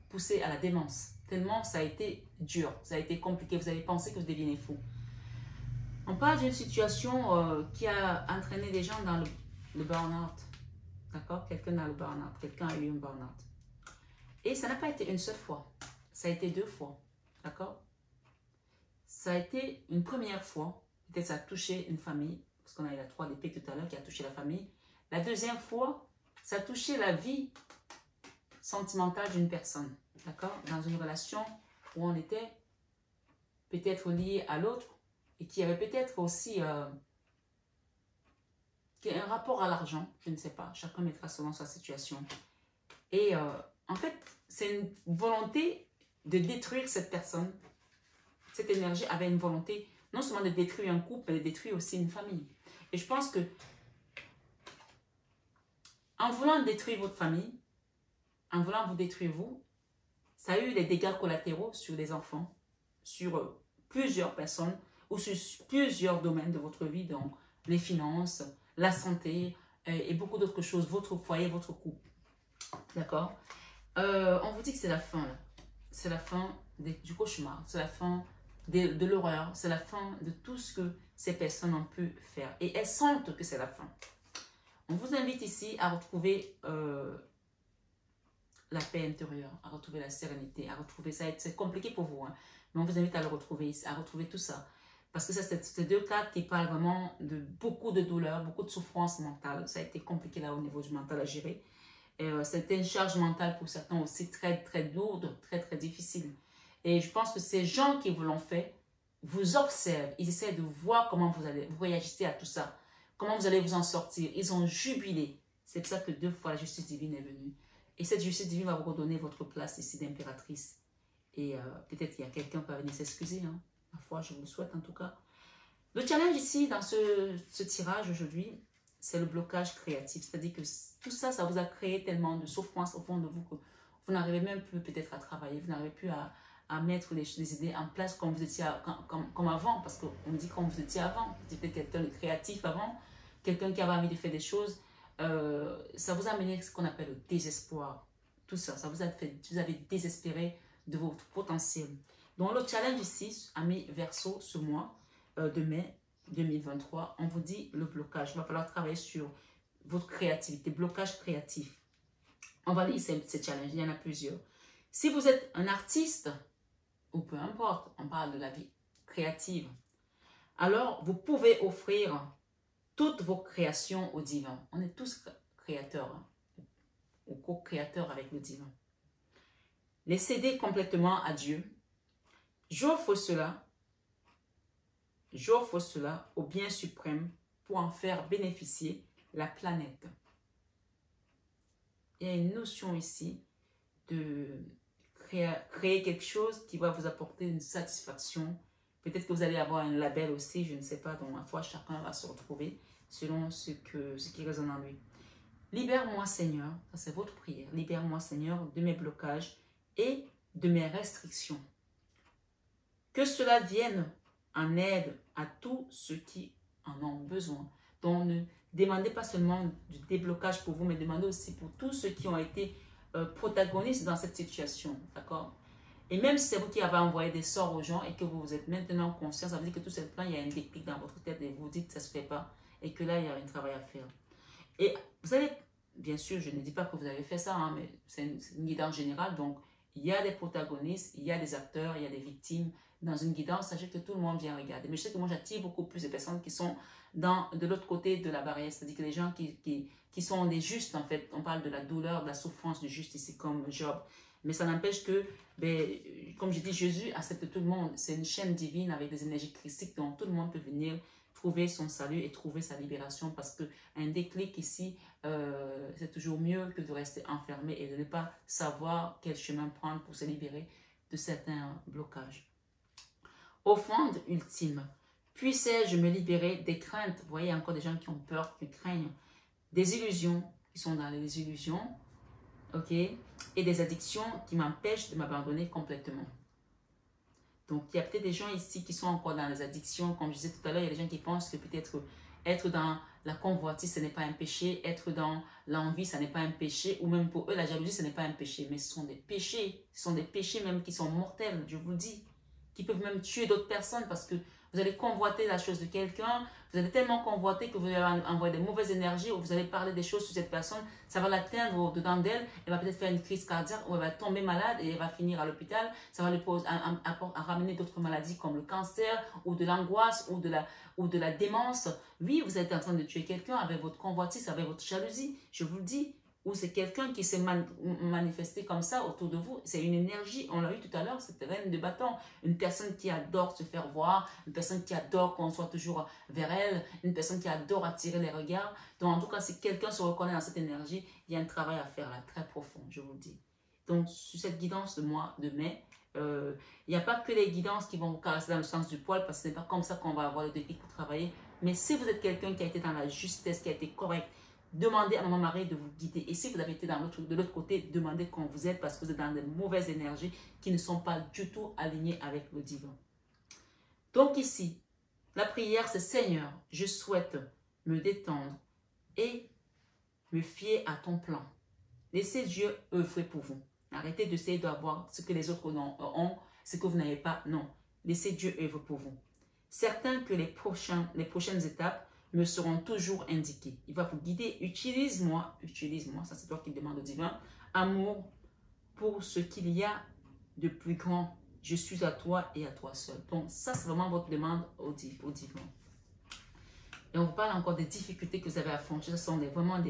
poussé à la démence. Tellement ça a été dur, ça a été compliqué. Vous avez pensé que vous deviez fou. On parle d'une situation qui a entraîné des gens dans le burn-out. D'accord? Quelqu'un dans le burn-out. Quelqu'un a eu un burn-out. Et ça n'a pas été une seule fois. Ça a été 2 fois. D'accord? Ça a été une première fois. Peut-être ça a touché une famille. Parce qu'on a eu la 3 d'épée tout à l'heure qui a touché la famille. La deuxième fois, ça a touché la vie sentimentale d'une personne. D'accord? Dans une relation où on était peut-être lié à l'autre et qui avait peut-être aussi un rapport à l'argent. Je ne sais pas. Chacun mettra selon sa situation. Et en fait, c'est une volonté de détruire cette personne. Cette énergie avait une volonté non seulement de détruire un couple, mais de détruire aussi une famille. Et je pense que en voulant détruire votre famille, en voulant vous détruire vous, ça a eu des dégâts collatéraux sur les enfants, sur plusieurs personnes ou sur plusieurs domaines de votre vie, donc les finances, la santé et beaucoup d'autres choses, votre foyer, votre couple. D'accord? On vous dit que c'est la fin. C'est la fin du cauchemar, c'est la fin de l'horreur, c'est la fin de tout ce que ces personnes ont pu faire. Et elles sentent que c'est la fin. On vous invite ici à retrouver la paix intérieure, à retrouver la sérénité, à retrouver ça. C'est compliqué pour vous, hein, mais on vous invite à le retrouver, à retrouver tout ça. Parce que ça, c'est 2 cartes qui parlent vraiment de beaucoup de douleur, beaucoup de souffrance mentale. Ça a été compliqué là au niveau du mental à gérer. C'était une charge mentale pour certains aussi très, très lourde, très, très difficile. Et je pense que ces gens qui vous l'ont fait vous observent. Ils essaient de voir comment vous réagissez à tout ça. comment vous allez vous en sortir. Ils ont jubilé. C'est pour ça que 2 fois la justice divine est venue. Et cette justice divine va vous redonner votre place ici d'impératrice. Et peut-être qu'il y a quelqu'un qui va venir s'excuser. Hein. Ma foi, je vous le souhaite en tout cas. Le challenge ici, dans ce tirage aujourd'hui, c'est le blocage créatif. C'est-à-dire que tout ça, ça vous a créé tellement de souffrance au fond de vous que vous n'arrivez même plus peut-être à travailler. Vous n'arrivez plus à mettre les idées en place comme vous étiez comme avant. Parce qu'on dit comme vous étiez avant. Vous étiez quelqu'un de créatif avant. Quelqu'un qui avait envie de faire des choses. Ça vous a amené ce qu'on appelle le désespoir. Tout ça, ça vous a fait, vous avez désespéré de votre potentiel. Donc le challenge ici, amis Verseau, ce mois de mai 2023, on vous dit le blocage. Il va falloir travailler sur votre créativité, blocage créatif. On va lire ces challenges, il y en a plusieurs. Si vous êtes un artiste, ou peu importe, on parle de la vie créative, alors vous pouvez offrir toutes vos créations au divin. On est tous créateurs, hein, ou co-créateurs avec le divin. Les céder complètement à Dieu. J'offre cela au bien suprême pour en faire bénéficier la planète. Il y a une notion ici de créer quelque chose qui va vous apporter une satisfaction. Peut-être que vous allez avoir un label aussi, je ne sais pas. Donc, à la fois, chacun va se retrouver selon ce qui résonne en lui. Libère-moi, Seigneur, ça c'est votre prière. Libère-moi, Seigneur, de mes blocages et de mes restrictions. Que cela vienne en aide à tous ceux qui en ont besoin. Donc, ne demandez pas seulement du déblocage pour vous, mais demandez aussi pour tous ceux qui ont été protagonistes dans cette situation. D'accord? Et même si c'est vous qui avez envoyé des sorts aux gens et que vous êtes maintenant conscient, ça veut dire que tout ce temps, il y a un déclic dans votre tête et vous dites que ça ne se fait pas et que là, il y a un travail à faire. Et vous allez, bien sûr, je ne dis pas que vous avez fait ça, hein, mais c'est une guidance générale. Donc, il y a des protagonistes, il y a des acteurs, il y a des victimes. Dans une guidance, sachez que tout le monde vient regarder. Mais je sais que moi, j'attire beaucoup plus de personnes qui sont de l'autre côté de la barrière. C'est-à-dire que les gens qui sont des justes, en fait. On parle de la douleur, de la souffrance du juste ici, comme Job. Mais ça n'empêche que, comme je dis, Jésus accepte tout le monde. C'est une chaîne divine avec des énergies christiques dont tout le monde peut venir trouver son salut et trouver sa libération. Parce qu'un déclic ici, c'est toujours mieux que de rester enfermé et de ne pas savoir quel chemin prendre pour se libérer de certains blocages. Offrande ultime. Puissais-je me libérer des craintes? Vous voyez encore des gens qui ont peur, qui craignent. Des illusions, qui sont dans les illusions. Ok? Et des addictions qui m'empêchent de m'abandonner complètement. Donc, il y a peut-être des gens ici qui sont encore dans les addictions. Comme je disais tout à l'heure, il y a des gens qui pensent que peut-être être dans la convoitise, ce n'est pas un péché. Être dans l'envie, ce n'est pas un péché. Ou même pour eux, la jalousie, ce n'est pas un péché. Mais ce sont des péchés. Ce sont des péchés même qui sont mortels, je vous le dis. Qui peuvent même tuer d'autres personnes parce que vous allez convoiter la chose de quelqu'un, vous allez tellement convoiter que vous allez envoyer des mauvaises énergies ou vous allez parler des choses sur cette personne, ça va l'atteindre au-dedans d'elle, elle va peut-être faire une crise cardiaque ou elle va tomber malade et elle va finir à l'hôpital, ça va lui ramener d'autres maladies comme le cancer ou de l'angoisse ou de la démence. Oui, vous êtes en train de tuer quelqu'un avec votre convoitise, avec votre jalousie, je vous le dis. Ou c'est quelqu'un qui s'est manifesté comme ça autour de vous. C'est une énergie, on l'a eu tout à l'heure, cette reine de bâton. Une personne qui adore se faire voir, une personne qui adore qu'on soit toujours vers elle, une personne qui adore attirer les regards. Donc en tout cas, si quelqu'un se reconnaît dans cette énergie, il y a un travail à faire là, très profond, je vous le dis. Donc sur cette guidance de mois de mai, il n'y a pas que les guidances qui vont vous caresser dans le sens du poil, parce que ce n'est pas comme ça qu'on va avoir le déclic pour travailler. Mais si vous êtes quelqu'un qui a été dans la justesse, qui a été correct, demandez à Maman Marie de vous guider. Et si vous avez été de l'autre côté, demandez qu'on vous aide parce que vous êtes dans des mauvaises énergies qui ne sont pas du tout alignées avec le divin. Donc ici, la prière, c'est Seigneur, je souhaite me détendre et me fier à ton plan. Laissez Dieu œuvrer pour vous. Arrêtez d'essayer d'avoir ce que les autres ont, ce que vous n'avez pas. Non, laissez Dieu œuvrer pour vous. Certain que les prochaines étapes me seront toujours indiqués. Il va vous guider. Utilise-moi, ça c'est toi qui demande au divin, amour pour ce qu'il y a de plus grand. Je suis à toi et à toi seul. Donc ça c'est vraiment votre demande au divin. Et on vous parle encore des difficultés que vous avez affrontées. Ce sont vraiment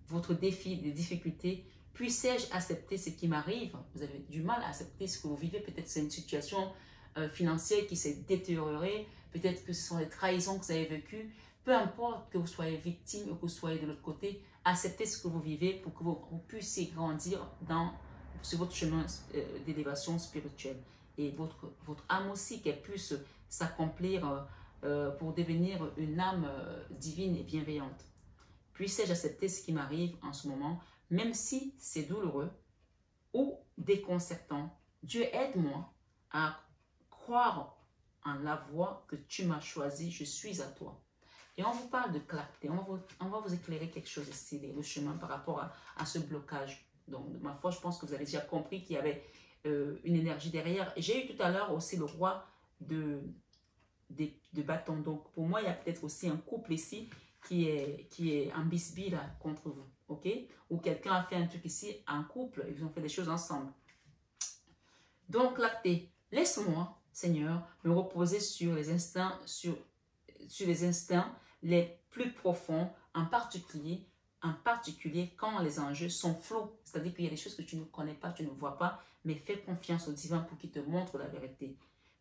votre défi, des difficultés. Puissais-je accepter ce qui m'arrive? Vous avez du mal à accepter ce que vous vivez. Peut-être c'est une situation financière qui s'est détériorée. Peut-être que ce sont des trahisons que vous avez vécues. peu importe que vous soyez victime ou que vous soyez de l'autre côté, acceptez ce que vous vivez pour que vous puissiez grandir sur votre chemin d'élévation spirituelle. Et votre âme aussi, qu'elle puisse s'accomplir pour devenir une âme divine et bienveillante. Puissais-je accepter ce qui m'arrive en ce moment, même si c'est douloureux ou déconcertant. Dieu, aide-moi à croire en la voie que tu m'as choisie, je suis à toi. Et on vous parle de clarté, on va vous éclairer quelque chose ici, le chemin par rapport à ce blocage. Donc, de ma foi, je pense que vous avez déjà compris qu'il y avait une énergie derrière. J'ai eu tout à l'heure aussi le roi de bâton. Donc, pour moi, il y a peut-être aussi un couple ici qui est en bisbille là, contre vous. OK? Ou quelqu'un a fait un truc ici en couple, ils ont fait des choses ensemble. Donc, clarté. Laisse-moi, Seigneur, me reposer sur les instincts, sur les instincts les plus profonds, en particulier quand les enjeux sont flous. C'est-à-dire qu'il y a des choses que tu ne connais pas, tu ne vois pas, mais fais confiance au divin pour qu'il te montre la vérité.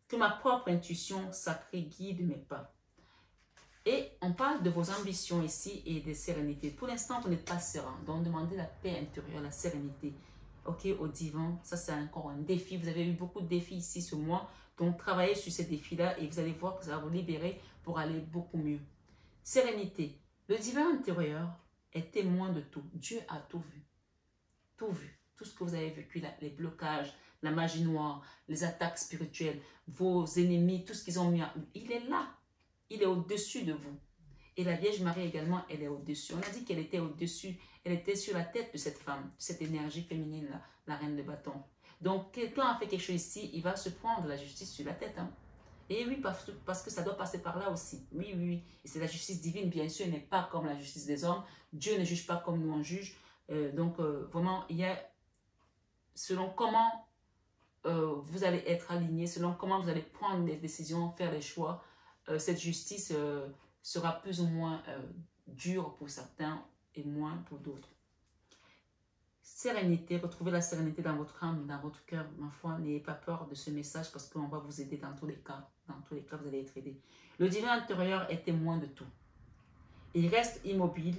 Que ma propre intuition sacrée guide mes pas. Et on parle de vos ambitions ici et de sérénité. Pour l'instant, vous n'êtes pas serein. Donc, demandez la paix intérieure, la sérénité. OK, au divin. Ça, c'est encore un défi. Vous avez eu beaucoup de défis ici ce mois. Donc, travaillez sur ces défis-là et vous allez voir que ça va vous libérer pour aller beaucoup mieux. Sérénité. Le divin intérieur est témoin de tout. Dieu a tout vu. Tout vu. Tout ce que vous avez vécu, là, les blocages, la magie noire, les attaques spirituelles, vos ennemis, tout ce qu'ils ont mis à... Il est là. Il est au-dessus de vous. Et la Vierge Marie également, elle est au-dessus. On a dit qu'elle était au-dessus. Elle était sur la tête de cette femme, cette énergie féminine-là, la reine de bâton. Donc, quelqu'un a fait quelque chose ici, il va se prendre la justice sur la tête. Hein. Et oui, parce que ça doit passer par là aussi. Oui, oui, oui. Et c'est la justice divine, bien sûr, n'est pas comme la justice des hommes. Dieu ne juge pas comme nous on juge. Vraiment, il y a, selon comment vous allez être aligné, selon comment vous allez prendre les décisions, faire les choix, cette justice sera plus ou moins dure pour certains et moins pour d'autres. Sérénité, retrouvez la sérénité dans votre âme, dans votre cœur. Ma foi, n'ayez pas peur de ce message parce qu'on va vous aider dans tous les cas. Dans tous les cas, vous allez être aidé. Le divin intérieur est témoin de tout. Il reste immobile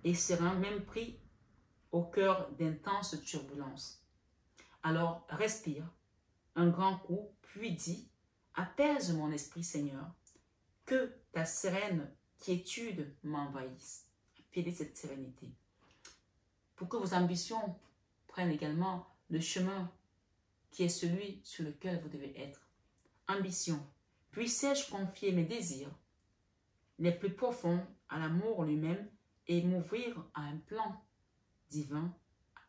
et serein, même pris au cœur d'intenses turbulences. Alors, respire un grand coup, puis dis, apaise mon esprit, Seigneur, que ta sereine quiétude m'envahisse. Appelez cette sérénité. Pour que vos ambitions prennent également le chemin qui est celui sur lequel vous devez être. Ambition. Puissais-je confier mes désirs les plus profonds à l'amour lui-même et m'ouvrir à un plan divin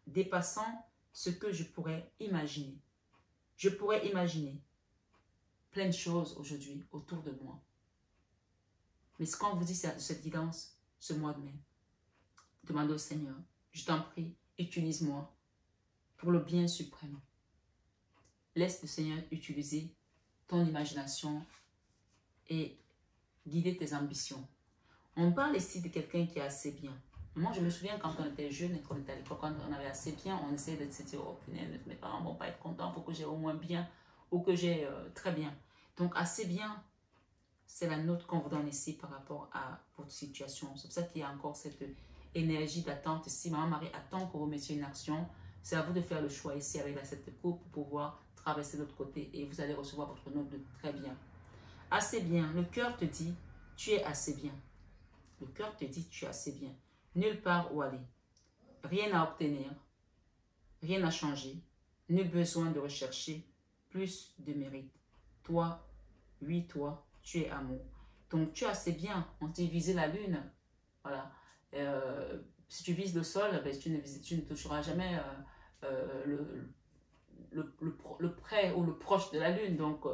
dépassant ce que je pourrais imaginer. Je pourrais imaginer plein de choses aujourd'hui autour de moi. Mais ce qu'on vous dit, c'est cette guidance, ce mois de mai. Demandez au Seigneur, je t'en prie, utilise-moi pour le bien suprême. Laisse le Seigneur utiliser ton imagination et guider tes ambitions. On parle ici de quelqu'un qui est assez bien. Moi, je me souviens quand on était jeune et qu'on était à l'école, quand on avait assez bien, on essayait de se dire, oh punaise, mes parents ne vont pas être contents, il faut que j'ai au moins bien ou que j'ai très bien. Donc, assez bien, c'est la note qu'on vous donne ici par rapport à votre situation. C'est pour ça qu'il y a encore cette énergie d'attente ici. Maman Marie attend que vous mettiez une action. C'est à vous de faire le choix ici avec la 7 de coupe pour pouvoir traverser de l'autre côté et vous allez recevoir votre note de très bien. Assez bien. Le cœur te dit, tu es assez bien. Le cœur te dit, tu es assez bien. Nulle part où aller. Rien à obtenir. Rien à changer. Nul besoin de rechercher plus de mérite. Toi, oui, toi, tu es amour. Donc, tu es assez bien. On t'a visé la lune. Voilà. Si tu vises le sol, ben, tu ne toucheras jamais le près ou le proche de la lune. Donc,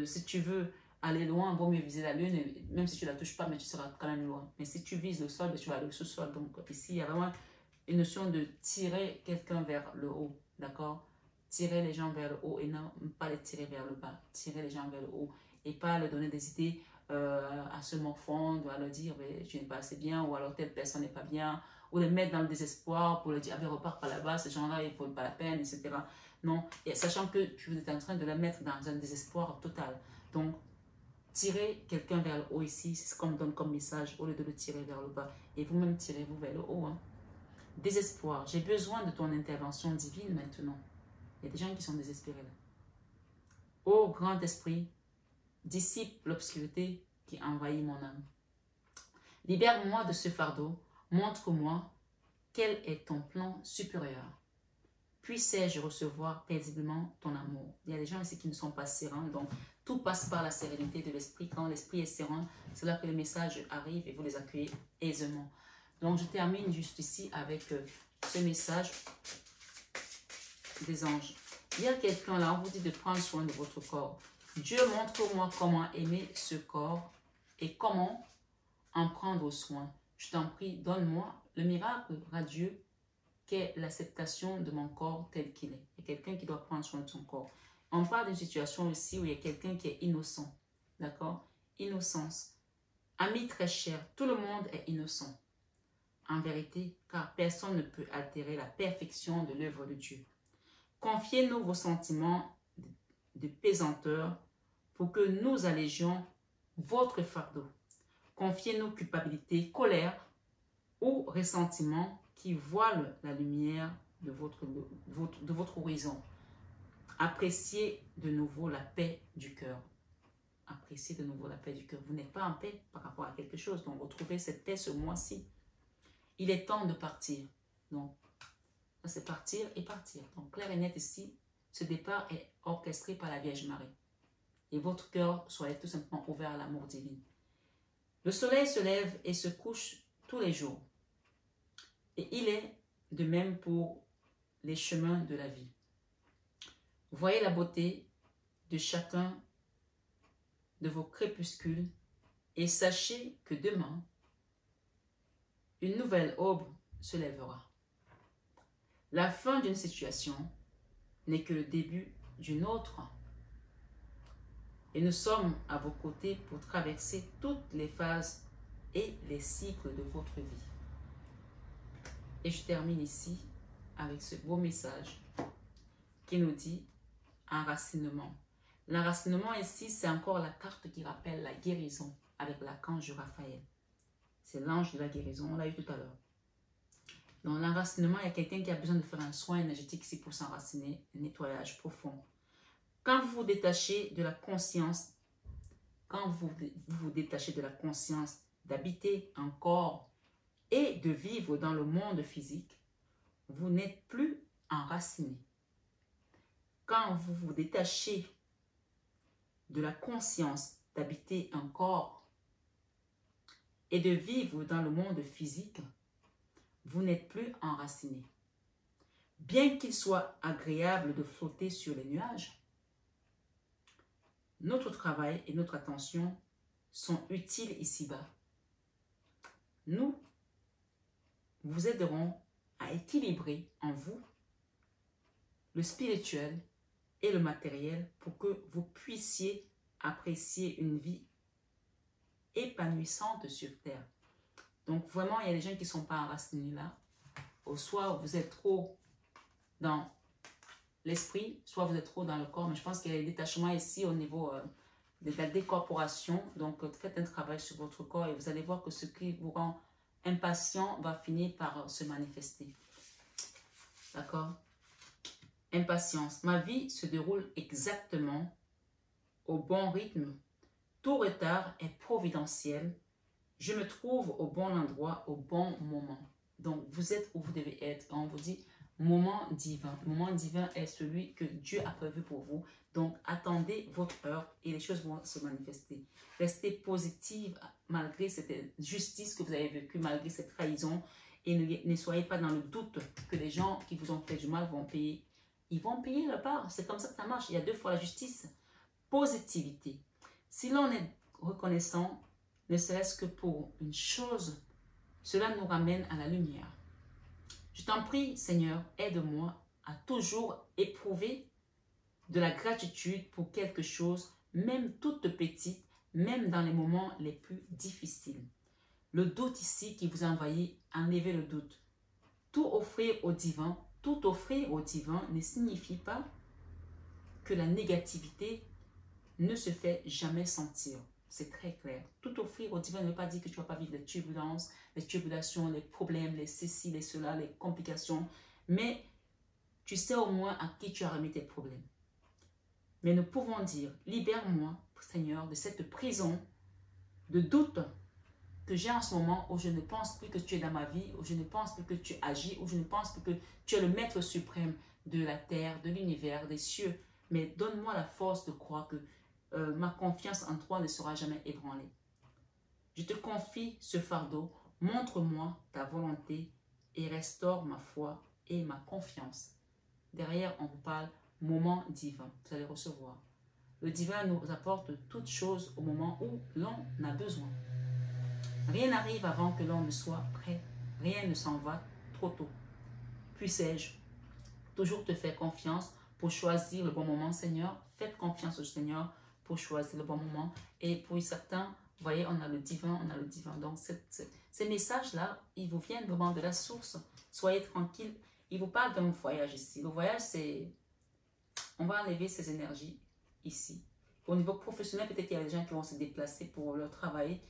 si tu veux aller loin, vaut mieux viser la lune. Et même si tu ne la touches pas, mais tu seras quand même loin. Mais si tu vises le sol, ben, tu vas aller au sous-sol. Donc, ici, il y a vraiment une notion de tirer quelqu'un vers le haut. D'accord? Tirer les gens vers le haut et non pas les tirer vers le bas. Tirer les gens vers le haut et pas leur donner des idées à se morfondre, à leur dire tu n'es pas assez bien ou alors telle personne n'est pas bien, ou les mettre dans le désespoir pour leur dire repars par là-bas, ces gens-là ils ne font pas la peine, etc. Non, et sachant que vous êtes en train de les mettre dans un désespoir total. Donc, tirez quelqu'un vers le haut ici, c'est ce qu'on me donne comme message, au lieu de le tirer vers le bas. Et vous-même, tirez-vous vers le haut. Hein. Désespoir. J'ai besoin de ton intervention divine maintenant. Il y a des gens qui sont désespérés là. Ô grand esprit, dissipe l'obscurité qui envahit mon âme. Libère-moi de ce fardeau. Montre-moi quel est ton plan supérieur. Puissais-je recevoir paisiblement ton amour. Il y a des gens ici qui ne sont pas sereins, donc tout passe par la sérénité de l'esprit. Quand l'esprit est serein, c'est là que le message arrive et vous les accueillez aisément. Donc je termine juste ici avec ce message des anges. Il y a quelqu'un là, on vous dit de prendre soin de votre corps. Dieu montre-moi comment aimer ce corps et comment en prendre soin. Je t'en prie, donne-moi le miracle radieux qu'est l'acceptation de mon corps tel qu'il est. Il y a quelqu'un qui doit prendre soin de son corps. On parle d'une situation ici où il y a quelqu'un qui est innocent. D'accord? Innocence. Ami très cher, tout le monde est innocent. En vérité, car personne ne peut altérer la perfection de l'œuvre de Dieu. Confiez-nous vos sentiments de pesanteur pour que nous allégions votre fardeau. Confiez-nous culpabilité, colère ou ressentiment qui voilent la lumière de votre horizon. Appréciez de nouveau la paix du cœur. Appréciez de nouveau la paix du cœur. Vous n'êtes pas en paix par rapport à quelque chose. Donc, retrouvez cette paix ce mois-ci. Il est temps de partir. Donc, c'est partir et partir. Donc, clair et net ici, ce départ est orchestré par la Vierge Marie. Et votre cœur soit tout simplement ouvert à l'amour divin. Le soleil se lève et se couche tous les jours. Et il est de même pour les chemins de la vie. Voyez la beauté de chacun de vos crépuscules et sachez que demain, une nouvelle aube se lèvera. La fin d'une situation n'est que le début d'une autre. Et nous sommes à vos côtés pour traverser toutes les phases et les cycles de votre vie. Et je termine ici avec ce beau message qui nous dit enracinement. L'enracinement ici, c'est encore la carte qui rappelle la guérison avec l'archange Raphaël. C'est l'ange de la guérison, on l'a eu tout à l'heure. Dans l'enracinement, il y a quelqu'un qui a besoin de faire un soin énergétique ici pour s'enraciner, un nettoyage profond. Quand vous vous détachez de la conscience, d'habiter un corps et de vivre dans le monde physique, vous n'êtes plus enraciné. Quand vous vous détachez de la conscience d'habiter un corps et de vivre dans le monde physique, vous n'êtes plus enraciné. Bien qu'il soit agréable de flotter sur les nuages, notre travail et notre attention sont utiles ici-bas. Nous vous aiderons à équilibrer en vous le spirituel et le matériel pour que vous puissiez apprécier une vie épanouissante sur Terre. Donc vraiment, il y a des gens qui ne sont pas enracinés là. Soit vous êtes trop dans l'esprit, soit vous êtes trop dans le corps. Mais je pense qu'il y a des détachements ici au niveau de la décorporation. Donc faites un travail sur votre corps et vous allez voir que ce qui vous rend impatient va finir par se manifester. D'accord? Impatience. Ma vie se déroule exactement au bon rythme. Tout retard est providentiel. Je me trouve au bon endroit, au bon moment. Donc, vous êtes où vous devez être. On vous dit moment divin. Moment divin est celui que Dieu a prévu pour vous. Donc, attendez votre heure et les choses vont se manifester. Restez positive malgré cette injustice que vous avez vécue, malgré cette trahison. Et ne soyez pas dans le doute que les gens qui vous ont fait du mal vont payer. Ils vont payer leur part. C'est comme ça que ça marche. Il y a deux fois la justice. Positivité. Si l'on est reconnaissant, ne serait-ce que pour une chose, cela nous ramène à la lumière. Je t'en prie, Seigneur, aide-moi à toujours éprouver de la gratitude pour quelque chose, même toute petite, même dans les moments les plus difficiles. Le doute ici qui vous envahit, enlevez le doute. Tout offrir au divin ne signifie pas que la négativité ne se fait jamais sentir. C'est très clair. Tout offrir au divin ne veut pas dire que tu ne vas pas vivre les turbulences, les tribulations, les problèmes, les ceci, les cela, les complications. Mais tu sais au moins à qui tu as remis tes problèmes. Mais nous pouvons dire, libère-moi, Seigneur, de cette prison de doute que j'ai en ce moment où je ne pense plus que tu es dans ma vie, où je ne pense plus que tu agis, où je ne pense plus que tu es le maître suprême de la terre, de l'univers, des cieux. Mais donne-moi la force de croire que ma confiance en toi ne sera jamais ébranlée. Je te confie ce fardeau, montre-moi ta volonté et restaure ma foi et ma confiance. Derrière, on vous parle moment divin. Vous allez recevoir. Le divin nous apporte toutes choses au moment où l'on a besoin. Rien n'arrive avant que l'on ne soit prêt. Rien ne s'en va trop tôt. Puissais-je toujours te faire confiance pour choisir le bon moment, Seigneur. Faites confiance au Seigneur pour choisir le bon moment. Et pour certains, vous voyez, on a le divin, on a le divin. Donc, ces messages-là, ils vous viennent vraiment de la source. Soyez tranquilles. Il vous parle d'un voyage ici. Le voyage, c'est... On va enlever ces énergies ici. Au niveau professionnel, peut-être qu'il y a des gens qui vont se déplacer pour leur travail.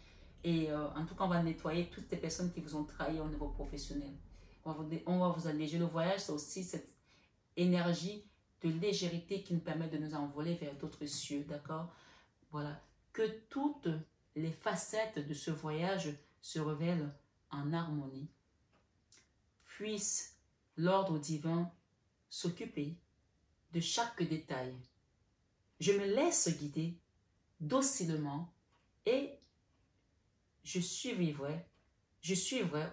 Et en tout cas, on va nettoyer toutes les personnes qui vous ont trahi au niveau professionnel. On va vous alléger. Le voyage, c'est aussi cette énergie de légèreté qui nous permet de nous envoler vers d'autres cieux, d'accord? Voilà. Que toutes les facettes de ce voyage se révèlent en harmonie. Puisse l'ordre divin s'occuper de chaque détail. Je me laisse guider docilement et je suivrai,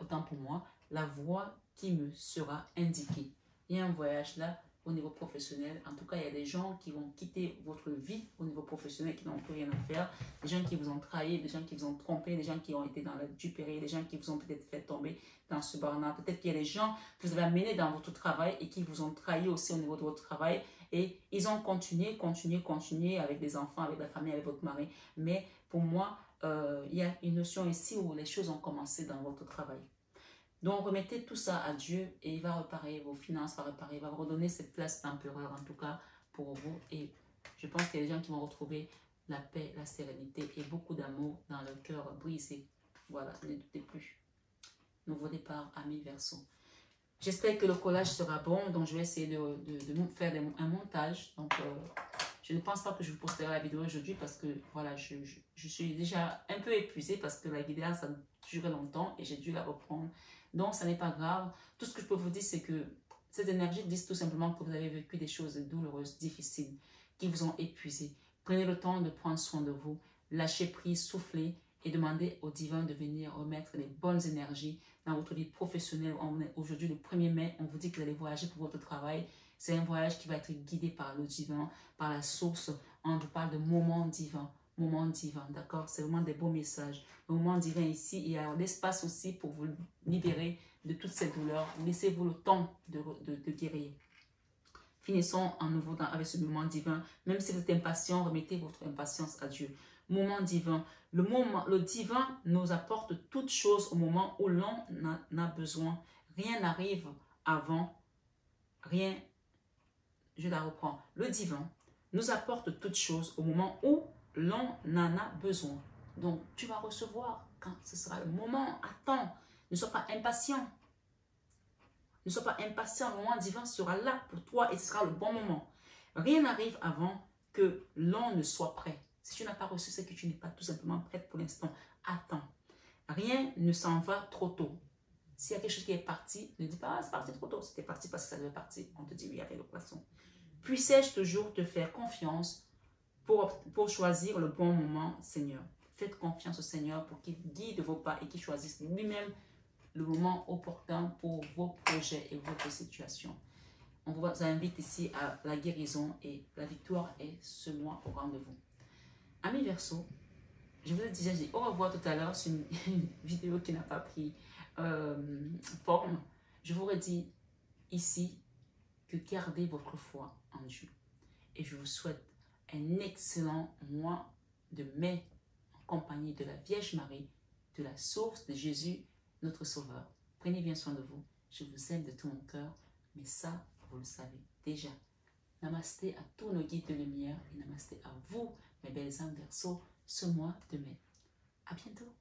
autant pour moi, la voie qui me sera indiquée. Il y a un voyage là au niveau professionnel. En tout cas, il y a des gens qui vont quitter votre vie au niveau professionnel, qui n'ont plus rien à faire. Des gens qui vous ont trahi, des gens qui vous ont trompé, des gens qui ont été dans la duperie, des gens qui vous ont peut-être fait tomber dans ce burn-out. Peut-être qu'il y a des gens que vous avez amenés dans votre travail et qui vous ont trahi aussi au niveau de votre travail. Et ils ont continué avec des enfants, avec la famille, avec votre mari. Mais pour moi, il y a une notion ici où les choses ont commencé dans votre travail. Donc, remettez tout ça à Dieu et il va réparer vos finances, il va vous redonner cette place d'empereur, en tout cas, pour vous. Et je pense qu'il y a des gens qui vont retrouver la paix, la sérénité et beaucoup d'amour dans leur cœur brisé. Voilà, ne doutez plus. Nouveau départ, amis Verseau. J'espère que le collage sera bon, donc je vais essayer de faire un montage. Donc, je ne pense pas que je vous posterai la vidéo aujourd'hui parce que, voilà, je suis déjà un peu épuisée parce que la vidéo, ça durait longtemps et j'ai dû la reprendre. Donc, ça n'est pas grave. Tout ce que je peux vous dire, c'est que cette énergie dit tout simplement que vous avez vécu des choses douloureuses, difficiles, qui vous ont épuisé. Prenez le temps de prendre soin de vous, lâchez prise, soufflez et demandez au divin de venir remettre les bonnes énergies dans votre vie professionnelle. Aujourd'hui, le 1er mai, on vous dit que vous allez voyager pour votre travail. C'est un voyage qui va être guidé par le divin, par la source. On vous parle de moment divin, d'accord? C'est vraiment des beaux messages. Le moment divin ici, il y a l'espace aussi pour vous libérer de toutes ces douleurs. Laissez-vous le temps de guérir. Finissons en nouveau avec ce moment divin. Même si vous êtes impatient, remettez votre impatience à Dieu. Moment divin. Le divin nous apporte toutes choses au moment où l'on en a besoin. Rien n'arrive avant. Rien. Je la reprends. Le divin nous apporte toutes choses au moment où l'on en a besoin. Donc, tu vas recevoir quand ce sera le moment. Attends. Ne sois pas impatient. Ne sois pas impatient. Le moment divin sera là pour toi et ce sera le bon moment. Rien n'arrive avant que l'on ne soit prêt. Si tu n'as pas reçu, c'est que tu n'es pas tout simplement prête pour l'instant. Attends. Rien ne s'en va trop tôt. S'il y a quelque chose qui est parti, ne dis pas, ah, c'est parti trop tôt. C'était parti parce que ça devait partir. On te dit oui avec le poisson. Puissais-je toujours te faire confiance pour choisir le bon moment, Seigneur. Faites confiance au Seigneur pour qu'il guide vos pas et qu'il choisisse lui-même le moment opportun pour vos projets et votre situation. On vous invite ici à la guérison et la victoire est ce mois au rendez-vous. Amis Verseau, je vous ai déjà dit au revoir tout à l'heure sur une vidéo qui n'a pas pris forme. Je vous redis ici que gardez votre foi en Dieu. Et je vous souhaite un excellent mois de mai en compagnie de la Vierge Marie, de la source de Jésus, notre Sauveur. Prenez bien soin de vous. Je vous aime de tout mon cœur, mais ça, vous le savez déjà. Namasté à tous nos guides de lumière et namasté à vous, mes belles âmes Verseau. ce mois de mai. À bientôt.